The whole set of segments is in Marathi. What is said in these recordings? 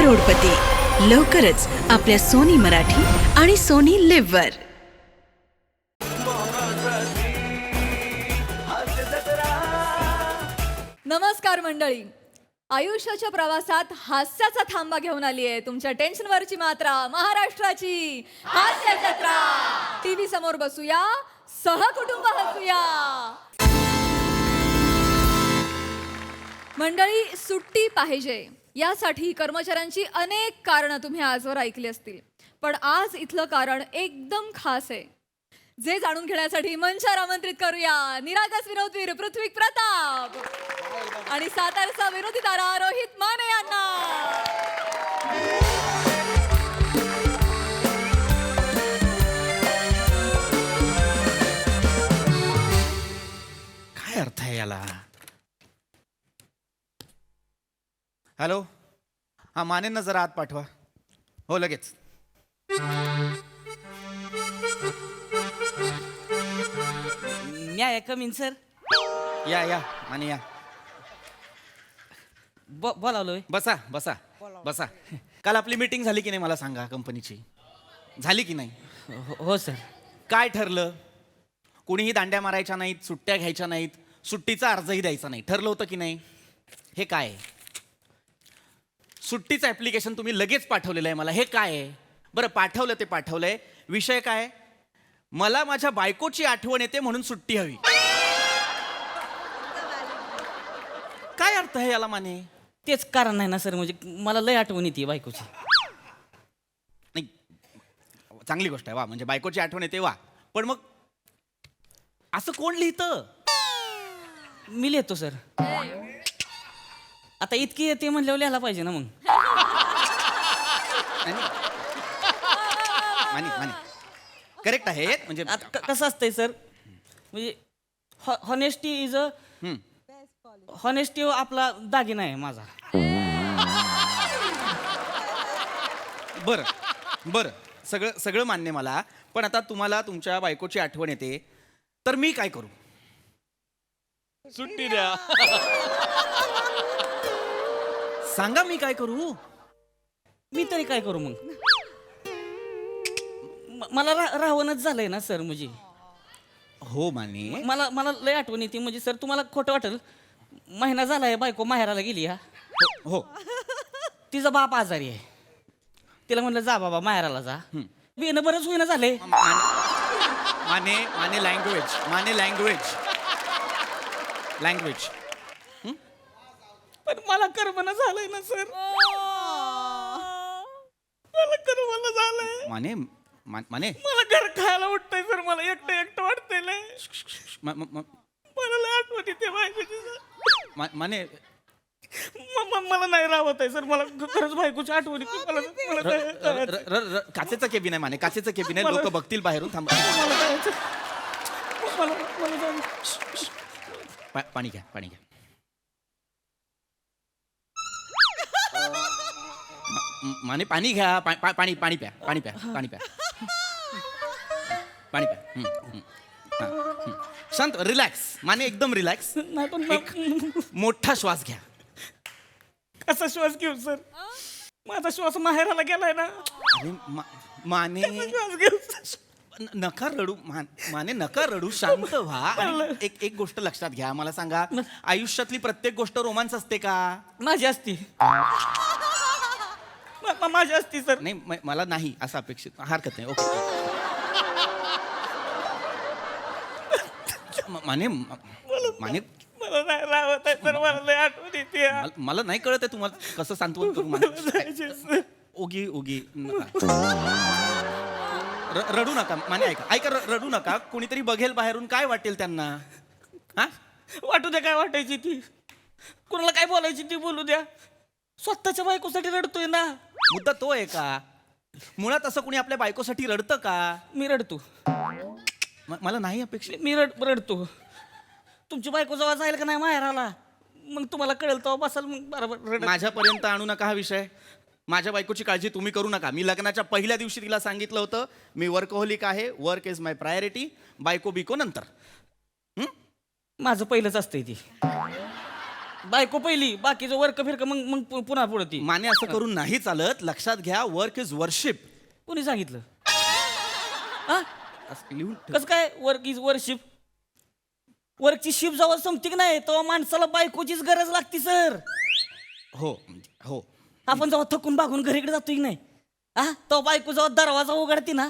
करोडपती लवकरच आपल्या सोनी मराठी आणि सोनी लिव्ह वर. नमस्कार मंडळी. आयुष्याच्या प्रवासात हास्याचा थांबा घेऊन आली आहे तुमच्या टेन्शनवरची मात्रा, महाराष्ट्राची हास्य जत्रा. टीव्ही समोर बसूया, सहकुटुंब हसूया. मंडळी, सुट्टी पाहिजे यासाठी कर्मचाऱ्यांची अनेक कारणं तुम्ही आजवर ऐकली असतील, पण आज इथलं कारण एकदम खास आहे. जे जाणून घेण्यासाठी मंचावर आमंत्रित करूया निरागस विनोदवीर पृथ्वी प्रताप आणि सातारचा विरोधी तारा रोहित माने यांना. काय अर्थ आहे याला? हॅलो, हा मानेंना जरा आत पाठवा. हो, लगेच. न्याय कमीन सर. या या माने या. बोलावलोय. बसा बसा बसा. काल आपली मीटिंग झाली की नाही मला सांगा, कंपनीची झाली की नाही? हो सर. काय ठरलं? कोणीही दांड्या मारायच्या नाहीत, सुट्ट्या घ्यायच्या नाहीत, सुट्टीचा अर्जही द्यायचा नाही, ठरलं होतं की नाही? हे काय आहे? सुट्टीचं ॲप्लिकेशन तुम्ही लगेच पाठवलेलं आहे मला, हे काय आहे? बरं, पाठवलं ते पाठवलंय, विषय काय? मला माझ्या बायकोची आठवण येते म्हणून सुट्टी हवी. काय अर्थ आहे याला माने? तेच कारण नाही ना सर, म्हणजे मला लय आठवण येते बायकोची. नाही, चांगली गोष्ट आहे, वा. म्हणजे बायकोची आठवण येते, वा. पण मग असं कोण लिहितं? मी लिहितो सर. आता इतकी येते म्हणल्यावर लिहायला पाहिजे ना मग. माने माने करेक्ट आहे म्हणजे. आता कसं असतंय सर, म्हणजे हॉनेस्टी इज अ हॉनेस्टी आपला दागिना आहे माझा. बरं बरं, सगळं सगळं मान्य मला. पण आता तुम्हाला तुमच्या बायकोची आठवण येते तर मी काय करू? सुट्टी द्या. सांगा, मी काय करू? मी तरी काय करू मग? मला राहवणच झालंय ना सर. म्हणजे हो माने, मला मला लय आठवण येते. म्हणजे सर तुम्हाला खोटं वाटेल, महिना झालाय बायको माहेराला गेली. हा हो. तिचा बाप आजारी आहे. तिला म्हणलं जा बाबा माहेराला जा. बेन बरंच होईना झाले. Mane Mane language, Mane language language. पण मला करमना झालंय ना सर. मला करमना झालंय. माने माने मला घर खायला उठतंय सर. मला एकटं एकटं वाटतंय लय. मला लय आठवण येते बायकोची सर. माने मला नाही राहत आहे सर. मला खरंच बायकोची आठवण येते. मला काचेचं केबिन आहे माने, काचेचं केबिन आहे. लोक बघतील बाहेरून. थांबा. पाणी घ्या, पाणी घ्या. माने पाणी घ्या. पाणी पाणी प्या, पाणी प्या, पाणी प्या, पाणी प्या. शांत, रिलॅक्स माने, एकदम रिलॅक्स. नाही पण एक मोठा श्वास घ्या. कसा श्वास घेऊ सर? माझा श्वास माहेराला गेलाय ना. अरे माने, श्वास घेऊ. नका रडू माने, नका रडू, शांत व्हा. आणि एक गोष्ट लक्षात घ्या, मला सांगा, आयुष्यातली प्रत्येक गोष्ट रोमांस असते का? माझी असती. माझी असती सर. नाही, मला नाही असं अपेक्षित. हरकत नाही. ओके. माने माने मला नाही राहत आहे सर. मला लय आठवण येते. मला नाही कळत आहे तुम्हाला कसं सांत्वन करू. माने ओगी ओगी रडू नका माने. ऐका रडू नका. कोणीतरी बघेल बाहेरून, काय वाटेल त्यांना? हा, वाटू द्या काय वाटायची ती. कोणाला काय बोलायची ती बोलू द्या. स्वतःच्या बायकोसाठी रडतोय ना. मुद्दा तो आहे का? मुळात असं कोणी आपल्या बायकोसाठी रडतं का? मी रडतो. मला नाही अपेक्षित. मी रडतो. तुमची बायको जेव्हा जाईल का नाही माहेराला, मग तुम्हाला कळेल तेव्हा बसाल मग बरोबर. माझ्यापर्यंत आणू नका हा विषय. माझ्या बायकोची काळजी तुम्ही करू नका. मी लग्नाच्या पहिल्या दिवशी तिला सांगितलं होतं, मी वर्कहोलिक आहे, वर्क इज माय प्रायोरिटी, बायको बिको नंतर. माझं पहिलंच असतंय ती. बायको पहिली, बाकीचं वर्क फिरक मग मग पुन्हा पुढे ती. माने असं करून नाही चालत. लक्षात घ्या, वर्क इज वर्शिप. कोणी सांगितलं? हा लिहून ठेव. कसं काय वर्क इज वर्शिप? वर्कची शिप जेव्हा संपती की नाही तेव्हा माणसाला बायकोचीच गरज लागते सर. हो हो. आपण जेव्हा थकून भागून घरीकडे जातो की नाही, हा तेव्हा बायको जेव्हा दरवाजा उघडते ना,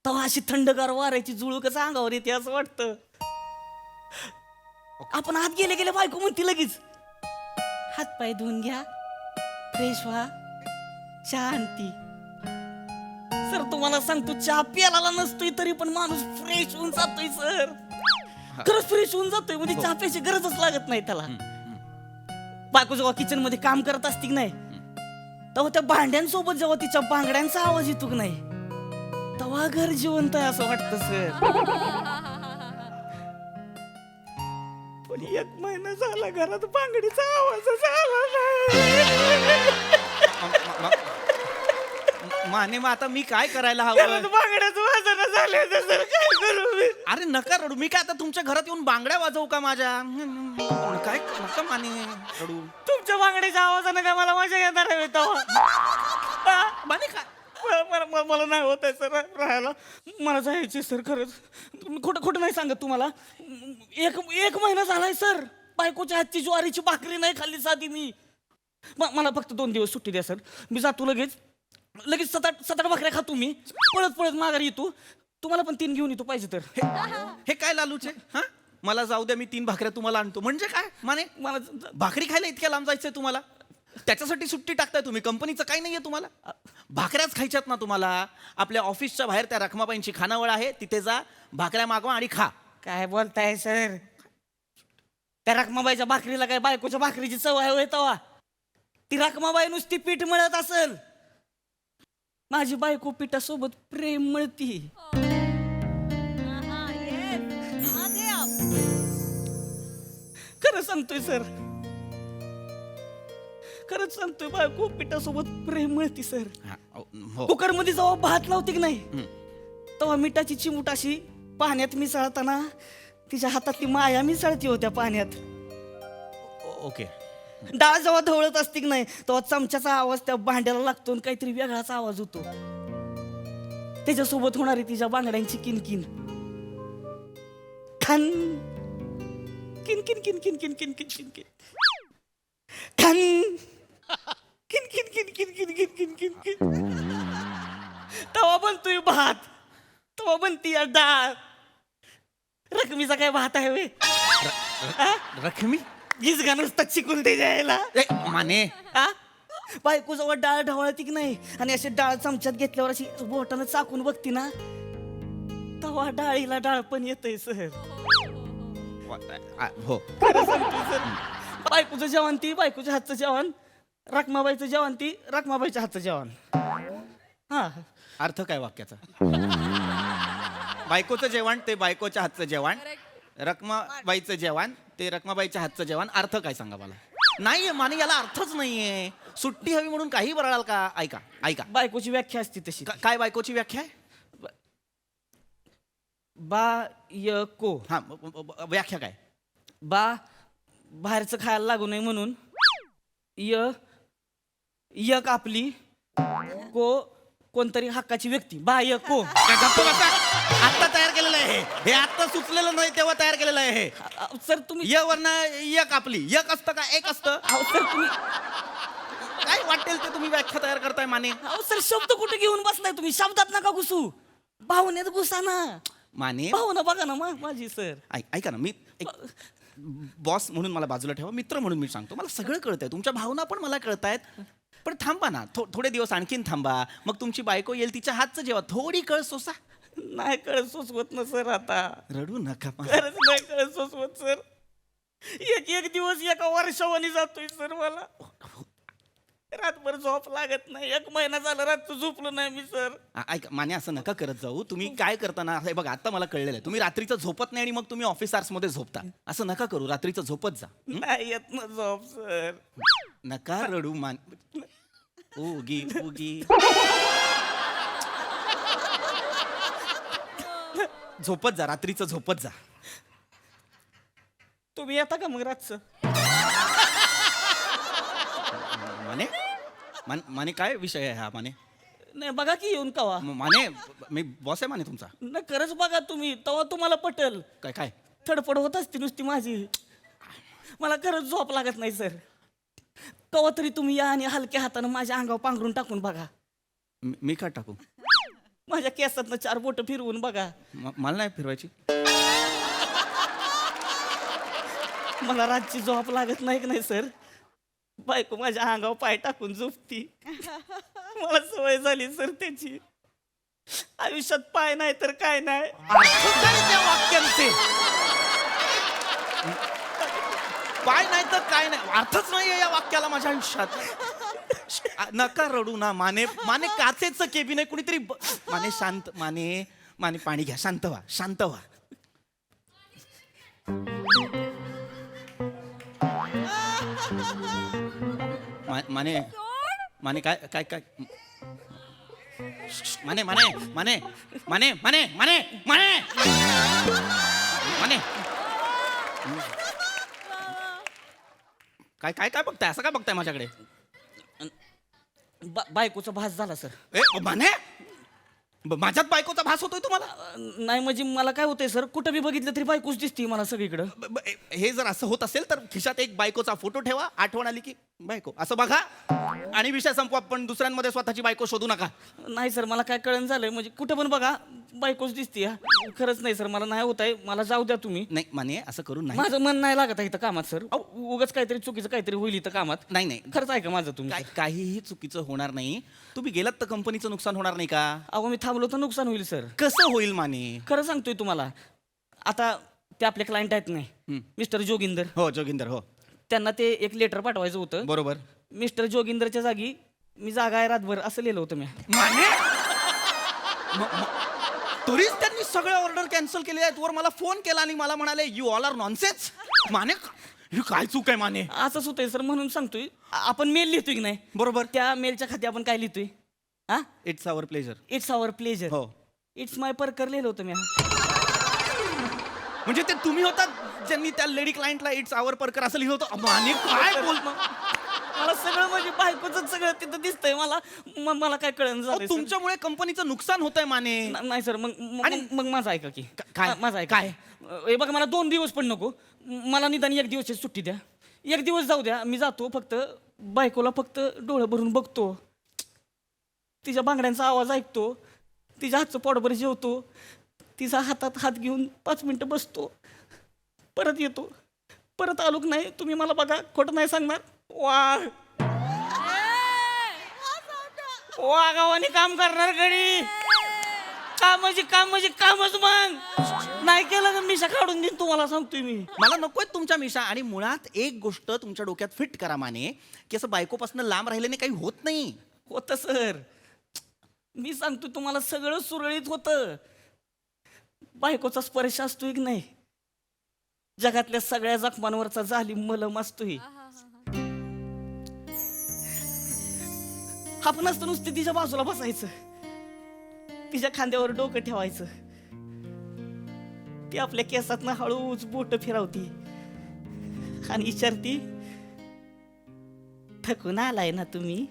तेव्हा अशी थंडगार वाऱ्याची जुळू कसं अंगावर येते असं वाटतं. आपण आत गेले गेले बायको म्हणते लगेच, हात पाय धुवून घ्या, फ्रेश व्हा, शांती. सर तुम्हाला सांगतो, चहा प्यायला नसतोय तरी पण माणूस फ्रेश होऊन जातोय सर. खरंच फ्रेश होऊन जातोय, म्हणजे चहा प्यायची गरजच लागत नाही त्याला. बायको जेव्हा किचन मध्ये काम करत असती की नाही, तेव्हा त्या भांड्यांसोबत जेव्हा तिच्या बांगड्यांचा आवाज येतो की नाही, तेव्हा घर जिवंत आहे असं वाटतं सर. पण 1 महिना झाला घरात बांगडीचा आवाजच आला नाही. माने मग आता मी काय करायला हवं? बांगड्याचं वाजणं झाले सर, काय करू मी? अरे नका रडू. मी काय आता तुमच्या घरात येऊन बांगड्या वाजवू का माझ्या? काय नका माने रडू. तुमच्या बांगड्याच्या आवाजानं काय मला मजा येणार आहे तेव्हा? माने काय? मला नाही होत आहे सर राहायला. मला जायचे सर खरंच. खोटं खोटं नाही सांगत तुम्हाला. एक महिना झालाय सर, बायकोच्या हातची ज्वारीची भाकरी नाही खाल्ली साधी मी. मला फक्त 2 दिवस सुट्टी द्या सर. मी जातो लगेच 7-8 भाकऱ्या खातो मी. पळत माघारी येतो. तुम्हाला पण 3 घेऊन येतो पाहिजे तर. हे काय लालूचे? हा मला जाऊ द्या, मी 3 भाकऱ्या तुम्हाला आणतो. म्हणजे काय माने? मला भाकरी खायला इतक्या लांब जायचंय तुम्हाला? त्याच्यासाठी सुट्टी टाकताय तुम्ही? कंपनीचं काही नाहीये तुम्हाला? भाकऱ्याच खायच्यात ना तुम्हाला? आपल्या ऑफिसच्या बाहेर त्या रखमाबाईंची खानावळ आहे, तिथे जा, भाकऱ्या मागवा आणि खा. काय बोलताय सर? त्या रखमाबाईच्या भाकरीला काय बायकोच्या भाकरीची चव आहे होय तेव्हा? ती रखमाबाई नुसती पीठ मळत असेल, माझी बायको पिठासोबत प्रेम मळती. खरं सांगतोय सर, खरंच सांगतोय, बायको पिठासोबत प्रेम मिळती सर. हो. कुकर मध्ये जेव्हा भात लावते की नाही, तेव्हा मिठाची चिमूट अशी पाण्यात मिसळताना तिच्या हातातली माया मिसळती होत्या पाण्यात. ओके. डाळ जेव्हा ढवळत असते की नाही, तेव्हा चमच्याचा आवाज त्या भांड्याला लागतो आणि काहीतरी वेगळाच आवाज होतो. त्याच्यासोबत होणारी तिच्या बांगड्यांची किनकिन, खान किन किन किन किन किन किन किन किन किन खान किन किन किन किन किन किन किन किन किन. तवा बनतोय भात, तवा बनती डाळ. रकमीचा काय भात आहे वे? रखमी गिजगा नुसता चिकून ते जायला. माने बायको जवळ डाळ ढवळती की नाही आणि अशी डाळ चमच्यात घेतल्यावर अशी बोटानं चाकून बघती ना, तवा डाळीला डाळ पण येतंय सर. हो. बायकोचं जेवण ती बायकोच्या हातचं जेवण, रखमाबाईचं जेवण ती रखमाबाईच्या हातचं जेवण. हा अर्थ काय वाक्याचा? बायकोचं जेवण ते बायकोच्या हातचं जेवण, रखमाबाईचं जेवण ते रखमाबाईच्या हातचं जेवण. अर्थ काय सांगा मला? नाहीये माने, याला अर्थच नाहीये. सुट्टी हवी म्हणून काही बरळाल का? ऐका ऐका, बायकोची व्याख्या असते तशी. काय बायकोची व्याख्या आहे? बायको. हा व्याख्या काय? बाहेरचं खायला लागू नये म्हणून. यक आपली, कोणतरी हक्काची व्यक्ती. बायको. आता तयार केलेलं आहे हे, आता सुचलेलं नाही तेव्हा तयार केलेलं आहे हे. सर तुम्ही य वरनं यक आपली. यक असतं का एक असतं? सर तुम्ही काय वाटेल ते तुम्ही व्याख्या तयार करताय माने. सर शब्द कुठे घेऊन बसलाय तुम्ही? शब्दात नका घुसू, भावनेत घुसा ना. माने भावना बघा ना माझी सर. ऐका ना, मी एक बॉस म्हणून मला बाजूला ठेवा, मित्र म्हणून मी सांगतो, मला सगळं कळतंय, तुमच्या भावना पण मला कळतायत. पण थांबा ना, थोडे दिवस आणखीन थांबा, मग तुमची बायको येईल, तिच्या हातचं जेव्हा थोडी कळ सोसा. नाही कळत सोसवत ना सर. आता रडू नका. खरंच नाही कळत सोसवत सर. एक दिवस एका वर्षावानी जातोय सर. मला रातभर झोप लागत नाही. 1 महिना झाला रात्र झोपलो नाही मी सर. ऐका माने, असं नका करत जाऊ. तुम्ही काय करताना हे बघा, आता मला कळलेलं आहे, तुम्ही रात्रीचं झोपत नाही आणि मग तुम्ही ऑफिस आवर्स मध्ये झोपता. असं नका करू, रात्रीचं झोपत जा. नाही येत ना झोप सर. नका रडू मान. उगी उगी झोपत जा, रात्रीचं झोपत जा. तुम्ही येता का मग रातचं? माने माने काय विषय आहे हा माने? नाही बघा की येऊन कवा. माने मी बॉस आहे माने तुमचा. नाही खरंच बघा तुम्ही, तेव्हा तुम्हाला पटल. काय काय थडपड होत असते नुसती माझी. मला खरंच झोप लागत नाही सर. कवा तरी तुम्ही या आणि हलक्या हातानं माझ्या अंगावर पांघरून टाकून बघा. मी का टाकू? माझ्या केसातनं 4 बोटं फिरवून बघा. मला नाही फिरवायची. मला रातची झोप लागत नाही की नाही सर. बायको माझ्या अंगावर पाय टाकून झोपती. मला सवय झाली सर त्याची. आयुष्यात पाय नाही तर काय नाही. अर्थ काय त्या वाक्यांचे? पाय नाही तर काय नाही, अर्थच नाहीये या वाक्याला माझ्या आयुष्यात. नका रडू ना माने. माने काचेचं केबिन आहे कुणीतरी माने शांत. माने माने पाणी घ्या. शांत व्हा, शांत व्हा. माने माने काय काय काय माने माने माने माने माने माने माने माने काय काय काय बघताय? असं काय बघताय माझ्याकडे? बायकोचा भास झाला सर. माने माझ्यात बायकोचा भास होतोय तुम्हाला? नाही म्हणजे मला काय होतंय सर, कुठं बी बघितलं तरी बायकोच दिसते मला सगळीकडं. हे जर असं होत असेल तर खिशात एक बायकोचा फोटो ठेवा. आठवण आली की बायको असं बघा आणि विषय संपवा. पण दुसऱ्यांमध्ये स्वतःची बायको शोधू नका. नाही सर मला काय कळण झालंय, म्हणजे कुठं पण बघा बायकोच दिसते. खरंच नाही सर, मला नाही होत आहे. मला जाऊ द्या तुम्ही. नाही माने असं करून नाही. माझं मन नाही लागत आहे इथं कामात सर. उगाच काहीतरी चुकीचं काहीतरी होईल इथं कामात. नाही नाही खरंच आहे का माझं तुम्ही? काहीही चुकीचं होणार नाही. तुम्ही गेलात तर कंपनीचं नुकसान होणार नाही का? अहो मी थांबलो तर नुकसान होईल सर. कसं होईल माने? खरं सांगतोय तुम्हाला. आता ते आपले क्लायंट आहेत नाही मिस्टर जोगिंदर. हो जोगिंदर हो. त्यांना ते एक लेटर पाठवायचं होतं. बरोबर. मिस्टर जोगिंदरच्या जागी मी जागा आहे रातभर असं लिहिलं होतं मी. माने तरीच त्यांनी सगळ्या ऑर्डर कॅन्सल केले आहेत. वर मला फोन केला आणि मला म्हणाले यू ऑल आर नॉनसेन्स. माने ही काय चूक आहे माने? असंच होतंय सर, म्हणून सांगतोय. आपण मेल लिहितोय की नाही, बरोबर. त्या मेलच्या खाती आपण काय लिहितोय? हा, it's our pleasure. It's our pleasure. हो. इट्स माय परकर लिहिलं होतं मी. म्हणजे ते तुम्ही होतात ज्यांनी त्या लेडी क्लायंटला इट्स आवर परकर असं लिहिलं होतं? माने काय बोल. मला सगळं म्हणजे बायकोच सगळं तिथं दिसतंय. मला काय कळण झालं. तुमच्यामुळे कंपनीचं नुकसान होत आहे माने. नाही सर, मग माझं ऐका की. काय? माझं ऐका. हे बघा मला 2 दिवस पण नको. मला निदान 1 दिवसची सुट्टी द्या. 1 दिवस जाऊ द्या. मी जातो, फक्त बायकोला फक्त डोळं भरून बघतो, तिच्या बांगड्यांचा आवाज ऐकतो, तिच्या हातचं पोटभर जेवतो, तिचा हातात हात घेऊन 5 मिनिटं बसतो, परत येतो. परत आलोक नाही तुम्ही मला बघा, खोटं नाही सांगणार. गावाने काम करणार गडी. कामच मग नाही केलं तर मिशा काढून देईन तुम्हाला सांगतोय मी. मला नकोय तुमच्या मिशा. आणि मुळात एक गोष्ट तुमच्या डोक्यात फिट करा माने, की असं बायकोपासून लांब राहिल्याने काही होत नाही. होतं सर, मी सांगतो तुम्हाला सगळं सुरळीत होतं. बायकोचा स्पर्श असतोय की नाही, जगातल्या सगळ्या जखमांवरचा जालिम मलम असतोय. आपण असतं नुसतं तिच्या बाजूला बसायचं, तिच्या खांद्यावर डोकं ठेवायचं, ती आपल्या केसातनं हळूच बोट फिरवती आणि विचारती, थकून आलाय ना तुम्ही?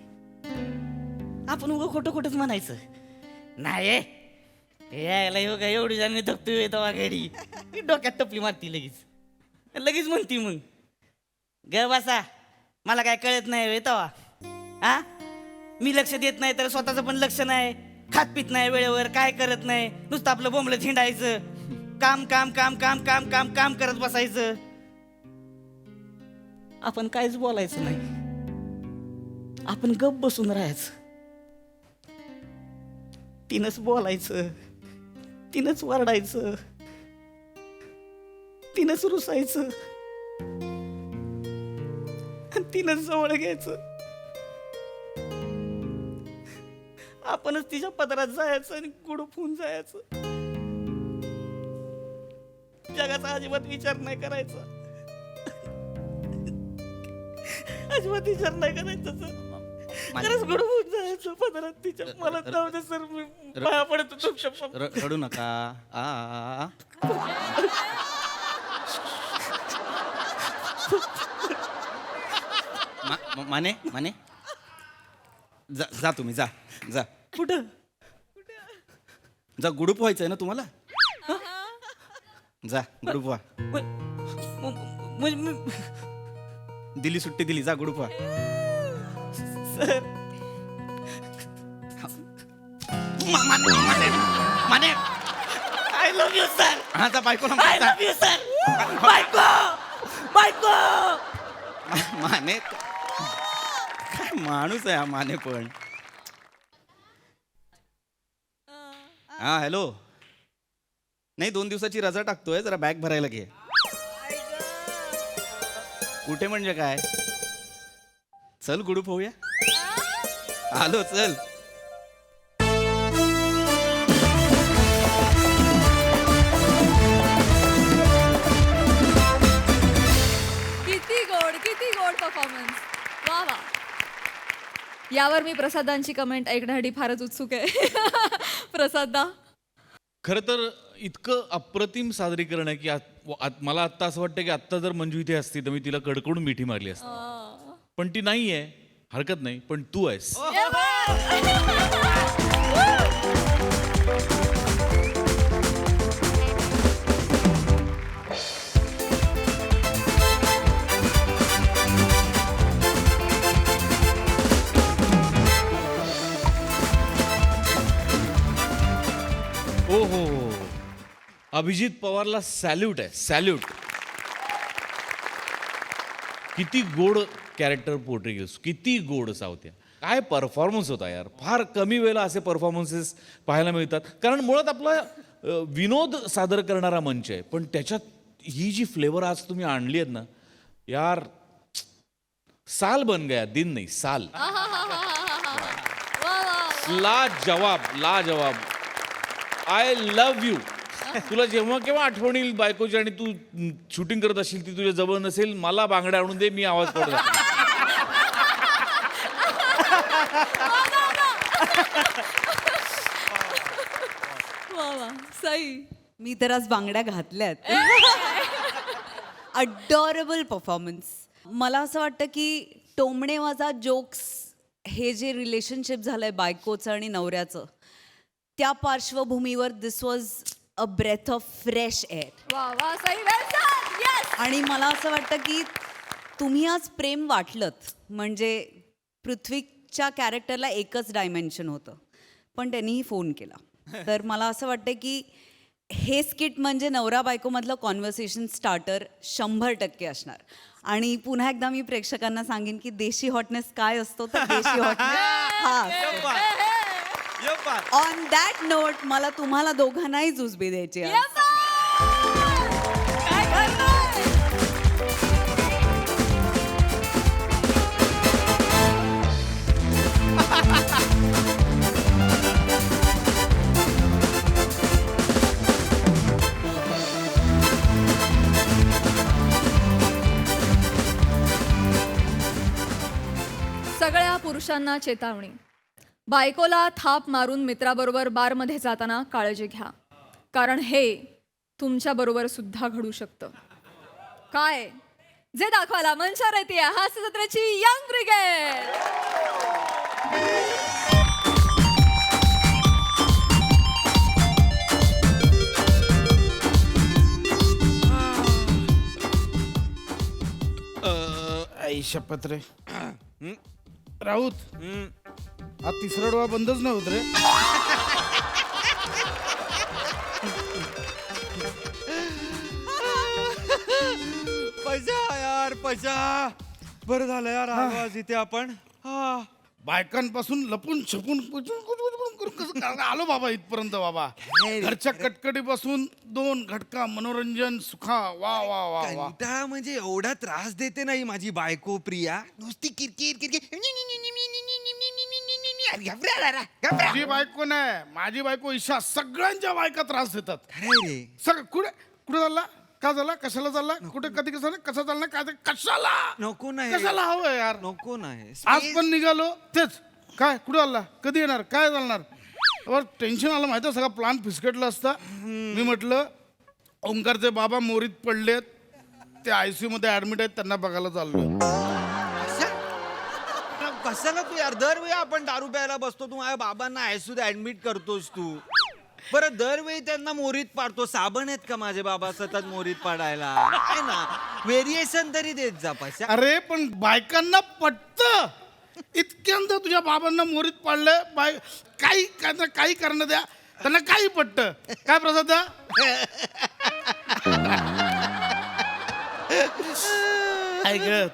आपण उगं खोटं खोटंच म्हणायचं. नाही यायला हो का एवढी जण थकतोय तेव्हा घरी. डोक्यात टपली मारती लगेच म्हणती मग ग बसा, मला काय कळत नाही तेव्हा. हा, मी लक्ष देत नाही तर स्वतःचं पण लक्ष नाही, खात पित नाही वेळेवर, काय करत नाही, नुसतं आपलं बोंबलं झिंडायचं, काम काम काम काम काम काम काम करत बसायचं. आपण काहीच बोलायचं नाही, आपण गप बसून राहायचं. तिनंच बोलायचं, तिनंच वरडायचं, तिनंच रुसायचं, तिनंच जवळ घ्यायचं. आपणच तिच्या पदरात जायचं आणि गुडूप होऊन जायचं. जगाचा अजिबात विचार नाही करायचा, अजिबात विचार नाही करायचा सर. खरंच गुडूप होऊन जायचं पदरात तिच्या. मला जाऊ दे सर, मी पाया पडतो तुमच्या. रडू नका. माने माने जा जा तुम्ही जा जा कुठं जा गुडूप व्हायचंय ना तुम्हाला जा गुडूप व्हा म्हणजे मी- दिली सुट्टी दिली जा गुडूप व्हा sir Mane Mane Mane I love you sir हा जा बायकोला आय मारता. लव्ह यू सर बायको बायको माने काय माणूस आहे हा माने पण हा हॅलो नाही 2 दिवसाची रजा टाकतोय जरा बॅग भरायला घे कुठे म्हणजे काय चल गुडूप होऊया आलो चल किती गोड परफॉर्मन्स. वा वा. यावर मी प्रसादांची कमेंट ऐकण्यासाठी फारच उत्सुक आहे. प्रसादा. खरं तर इतकं अप्रतिम सादरीकरण आहे की मला आत्ता असं वाटतं की आत्ता जर मंजू इथे असती तर मी तिला कडकडून मिठी मारली असती पण ती नाही आहे हरकत नाही पण तू आहेस हो अभिजित पवारला सॅल्यूट आहे सॅल्यूट किती गोड कॅरेक्टर पोर्ट्रे केलंस किती गोड सावत्या काय परफॉर्मन्स होता यार फार कमी वेळेला असे परफॉर्मन्सेस पाहायला मिळतात कारण मुळात आपला विनोद सादर करणारा मंच आहे पण त्याच्यात ही जी फ्लेवर आज तुम्ही आणली आहेत ना यार साल बन गया दिन नाही साल लाजवाब आय लव्ह यू तुला जेव्हा केव्हा आठवण येईल बायकोची आणि तू शूटिंग करत असशील ती तुझ्या जवळ नसेल मला बांगड्या आणून दे मी आवाज पडला वा वा. सई. मी तर आज बांगड्या घातल्यात अडॉरेबल परफॉर्मन्स. मला असं वाटतं की टोमणे माझा जोक्स हे जे रिलेशनशिप झालंय बायकोचं आणि नवऱ्याचं त्या पार्श्वभूमीवर this was a breath of fresh air. वा वा. सई. Well done. Yes. आणि मला असं वाटतं की तुम्ही आज प्रेम वाटलत म्हणजे पृथ्वीच्या कॅरेक्टरला एकच डायमेन्शन होतं पण त्यांनीही फोन केला तर मला असं वाटतं की हे स्किट म्हणजे नवरा बायकोमधलं कॉन्व्हर्सेशन स्टार्टर 100% असणार. आणि पुन्हा एकदा मी प्रेक्षकांना सांगेन की देशी हॉटनेस काय असतो तर देशी हॉटनेस हा ऑन दॅट नोट मला तुम्हाला दोघांनाही जुजबी द्यायची आहे. काय करतोय? सगळ्या पुरुषांना चेतावणी. बायकोला थाप मारून मित्राबरोबर बारमध्ये जाताना काळजी घ्या कारण हे तुमच्या बरोबर सुद्धा घडू शकतं. काय जे दाखवायला मंचावर येते हास्य जत्रेची यंग ब्रिगेड. आई शपथ रे राऊत हा तिसरा डोळा बंदच नाही होत रे. पैसा यार पैसा बरं झालं यार आवाज इथे आपण बायकांपासून लपून छपून कसं आलो बाबा इथपर्यंत बाबा. घरच्या कटकटीपासून 2 घटका मनोरंजन सुखा वा वा वा वा. कंटाळा म्हणजे एवढा त्रास देते नाही माझी बायको प्रिया नुसती किरकिर किरकिर माझी बायको नाही माझी बायको ईशा सगळ्यांच्या बायका त्रास देतात. रे सगळं कुठे कुठे चालला का झाला कशाला चालला कुठे कधी कसं कसा चालला काय कशाला नको नाही कशाला हवं यार. नको नाही आज पण निघालो तेच काय कुठे आला कधी येणार काय चालणार टेन्शन आलं माहिती सगळा प्लॅन फिसकटला असता. मी म्हटलं ओंकारचे बाबा मोरीत पडलेत ते ICU मध्ये ऍडमिट आहेत त्यांना बघायला चाललोय. कशाला तू यार दरवेळी आपण दारू प्यायला बसतो तू माझ्या बाबांना आयसीयूत ऍडमिट करतोस तू. बरं दरवेळी त्यांना मोरीत पाडतो. साबण आहेत का माझे बाबा सतत मोरीत पाडायला? आहे ना, व्हेरिएशन तरी देत जा पैसा. अरे पण बायकांना पटतं. इतक्यांद तुझ्या बाबांना मोरीत पाडलं काही करणं द्या, त्यांना काही पटतं. काय प्रसाद द्या?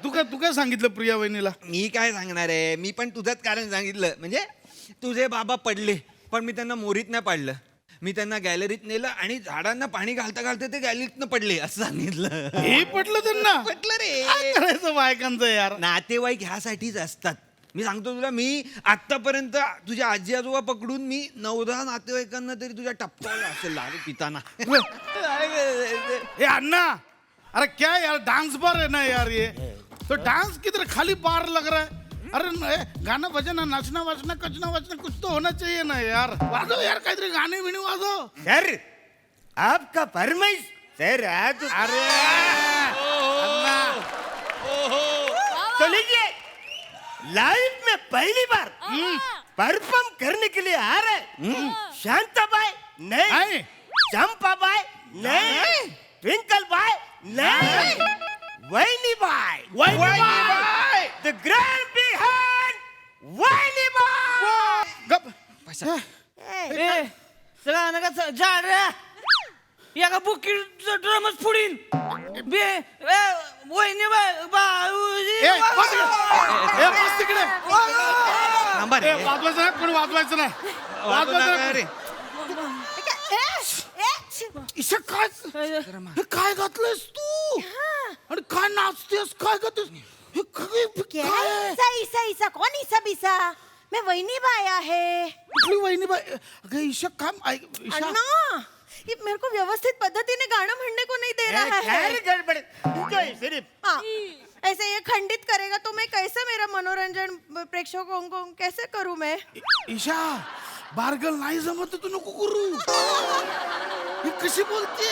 तू काय सांगितलं प्रिया वहिनीला? मी काय सांगणार आहे, मी पण तुझंच कारण सांगितलं. म्हणजे तुझे बाबा पडले पण मी त्यांना मोरीत नाही पाडलं. मी त्यांना गॅलरीत नेलं आणि झाडांना पाणी घालता घालता ते गॅलरीतनं पडले असं सांगितलं. हे पटलं त्यांना? पटलं काय रे. करायचं बायकांचं यार? नातेवाईक ह्यासाठीच असतात. मी सांगतो तुला, मी आतापर्यंत तुझ्या आजी आजोबा पकडून मी 9-10 नातेवाईकांना तरी तुझ्या टप्प्याला असेल दारू पिताना. हे अण्णा, अरे क्या यार, डांस बार है ना यार ये. तो डांस किधर, खाली बार लग रहा है. अरे गाना बजाना, नाचना वाचना, कचना वाचना कुछ तो होना चाहिए ना यार. वाजव यार काहीतरी गाणे बिणे वाजव. सर आपका फरमाइश सर. अरे तो लीजिए, लाइफ में पहली बार परफॉर्म करने के लिए आ रहे शांता बाई नहीं, चंपा बाई नहीं, ट्विंकल बाई नहीं, वैनी बाई, द ग्रैंड बिहाइंड वैनी बाई. गप. सगळं नका झाड रे. या का बुकीचा ड्रमच फुडीन. वहिनी बस तिकडे. थांबा रे. वाजवायचं नाही, कोणी वाजवायचं नाही. वाजवायचं रे. ईशा काय घातलंयस तू? आणि काय नाचतेस, काय करतेस? हे काय? ईसा कौन ईसा बीसा? मैं वहीनी बाया है. कुठली वहिनी बाई? अगं ईशा काय ईशा? अन्ना, ये मेरे को व्यवस्थित पद्धति ने गाना म्हणने को नहीं दे रहा है. हाँ, ऐसे ये खंडित करेगा तो मैं कैसे मेरा मनोरंजन प्रेक्षकों को कैसे करूं मैं? ईशा, बारगल नाही जमत तू नको करू. ही कशी बोलते?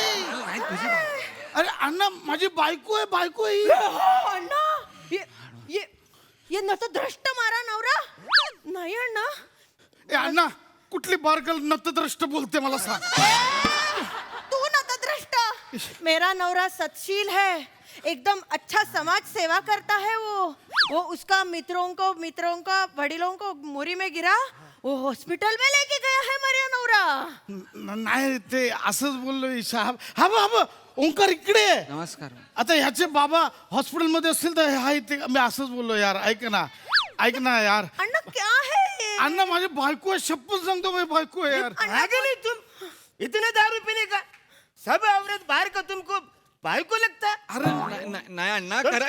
अरे अण्णा, माझी बायको आहे ही. अन्ना, ये नतद्रष्ट मारा नवरा नाही अण्णा. ए अण्णा, कुठली बारगल नतद्रष्ट बोलते मला सांग. तू नतद्रष्ट. मेरा नवरा सतशील है, एकदम अच्छा समाज सेवा करता है. वो उसका मित्रों को वडीलों को मोरी में गिरा, वो हॉस्पिटल में लेके गया है मेरा नवरा. नाही ते असंच बोललो ईशा. हा ओंकार इकडे. नमस्कार. आता ह्याचे बाबा हॉस्पिटलमध्ये असतील तर हा इथे. मी असंच बोललो यार. ऐक ना यार. अन्ना क्या है ये? अण्णा, माझी बायको आहे, शपथ सांगतो माझी बायको आहे यार. तुम इतने दारू पीने का सब औरत बाहर का तुमको बायको लगता. अरे नाही अण्णा, करा.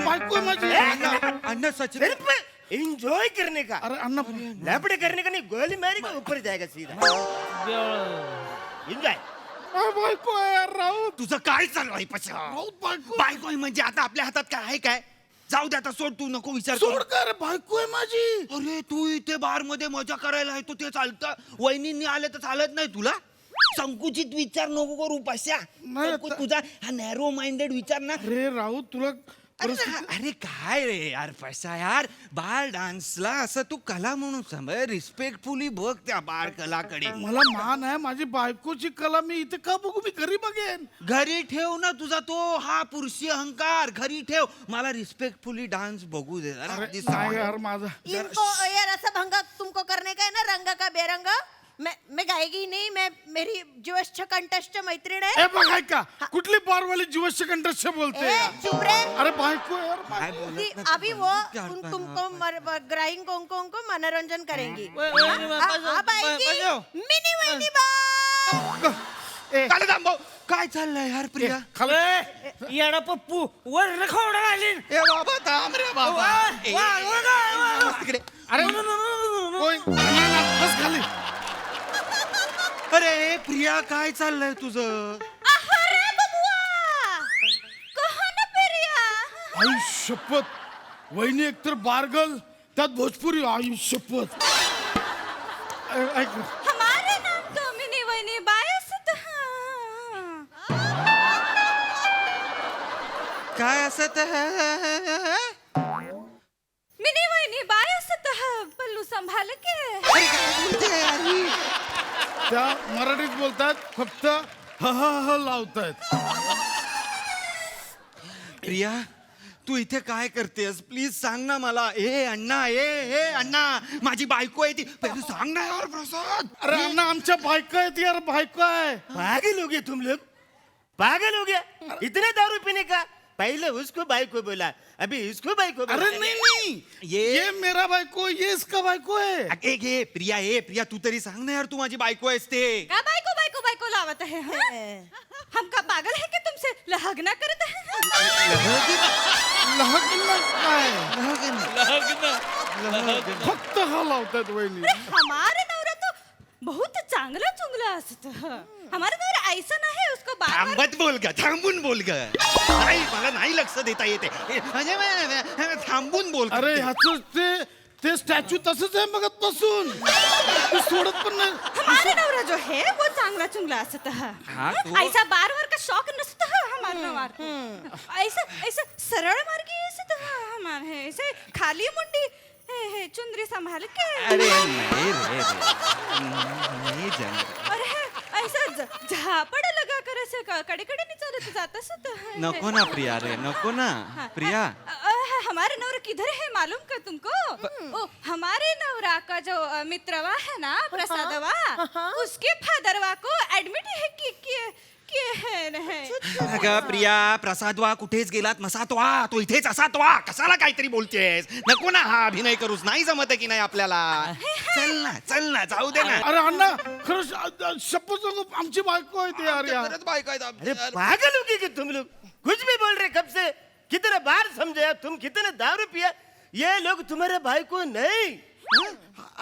बायको आहे माझी. अण्णा सच एंजॉय करने का. अरे अण्णा, लपड़े करने का नहीं, गोली मारी का ऊपर जाएगा सीधा. एंजॉय. बायको आहे यार. राहू तुझं काय चालू आहे पशा? बायको बायको आहे म्हणजे आता आपल्या हातात काय आहे काय? जाऊ दे आता, सोड, तू नको विचार सोड करू. का रे, बायको आहे माझी. अरे तू इथे बार मध्ये मजा करायला येतो ते चालतं, वहिनींनी आले तर चालत नाही तुला? संकुचित विचार नको करू पश्या. नाही, तुझा हा नॅरो माइंडेड विचार ना. अरे राहू, तुला अरे काय रे यार पशा यार, बार डान्सला असं तू कला म्हणून समज, रिस्पेक्टफुली बघ त्या बार कलाकडे. मला मान आहे. माझी बायकोची कला मी इथे का बघू? मी घरी बघेन. घरी ठेव ना तुझा तो हा पुरुषी अहंकार, घरी ठेव. मला रिस्पेक्टफुली डान्स बघू दे जरा. अरे नाही यार माझा. इनको यार ऐसा भंगा तुमको करने का है ना, रंग का बेरंग. मैं गाएगी नहीं. मैं मेरी ज्येष्ठ कंठस्थ मैत्रीण है. ए बघ, ऐका, कुठली बारवाली जीवश कंठस्थ बोलते ए, यार? चुप रे. अरे बायको आहे यार काय माझी. बोलत नाही. अभी वो तुमको ग्राइंग को मनोरंजन करेंगी. अब आएगी मिनी वहिनी बा. ए, चालेल थांब भाऊ. काय चाललंय यार प्रिया? खाली. येडा पप्पू वर खावडा आली. ए बाबा थांब रे बाबा. तिकडे. अरे कोण? बस खाली. अरे प्रिया, काय चाललंय तुझं? अरे बबुआ, कहा ना पेरिया. आई शपथ, वहिनी एकतर बारगल, त्यात भोजपुरी. आई शपथ. ऐक, हमारे नाम तो मिनी वहिनी बायस. काय असत मिनी वहिनी बाय असत पल्लू संभाल के त्या मराठीत बोलतात फक्त ह ह ह लावतायत. प्रिया तू इथे काय करतेस प्लीज सांग ना मला. ए अण्णा ए अण्णा माझी बायको आहे ती पहिले सांग ना यार प्रसाद. अरे अण्णा आमच्या बायको आहेत यार, बायको आहे. पागल हो गए तुम लोग, पागल हो गया. इतने दारू पीने का, पहले उसको बाइको बोला, अभी इसको बाइको बोला. अरे नहीं ये मेरा बायको, ये इसका बायको है. ए प्रिया तू तरी सांग ना यार तू माझी बायको आहेस ते. का बायको बायको बायको लावत है हम का पागल है कि तुमसे लहगना करत है लग्न काय फक्त हा लावतायत वहिनी. हमारे नवरा तो बहुत चांगला चुंगला असत हमारा नवरा ऐसा नाही उसको बार थांबत बोल ग, थांबून बोल ग. नाही मला नाही लक्ष देता येते. म्हणजे थांबून बोल. अरे ह्याच ते स्टॅच्यू तसंच आहे मगत पासून, ते सोडत पण नाही. हमारा नवरा जो है वो चांगला चुंगला असत ऐसा बार बार का शौक नसत हमारा नवरा. ऐसा ऐसा सरळ मार्गी असत हमारे ऐसे खाली मुंडी हे चुंदरी संभाल के. अरे नाही रे नाही जन. अरे ऐसा झापड़ लगा कर ऐसे कड़े कड़े नहीं चलत जाता सत नको ना प्रिया रे नको ना प्रिया. हमारे नवरा किधर है मालूम का तुमको? ओ हमारे नवरा का जो मित्रवा है ना प्रसादवा उसके फादरवा को एडमिट है कि है नहीं. अगं प्रिया प्रसादवा कुठेच गेलात नसातवा, तो इथेच असातवा. कशाला काहीतरी बोलतेस. नको ना हा अभिनय करूस. नाही जमत आहे की नाही आपल्याला. चल ना जाऊ दे ना. अरे अण्णा खरं शपथ सांगू आमची बायको आहे ते यार. खरंच बायको आहेत अरे आमची. पागल हो गए कि तुम लोग, कुछ भी बोल रहे कब से. कितने बार समझाया तुम, कितने दारू पिया. ये लोग तुम्हारे भाई को नहीं.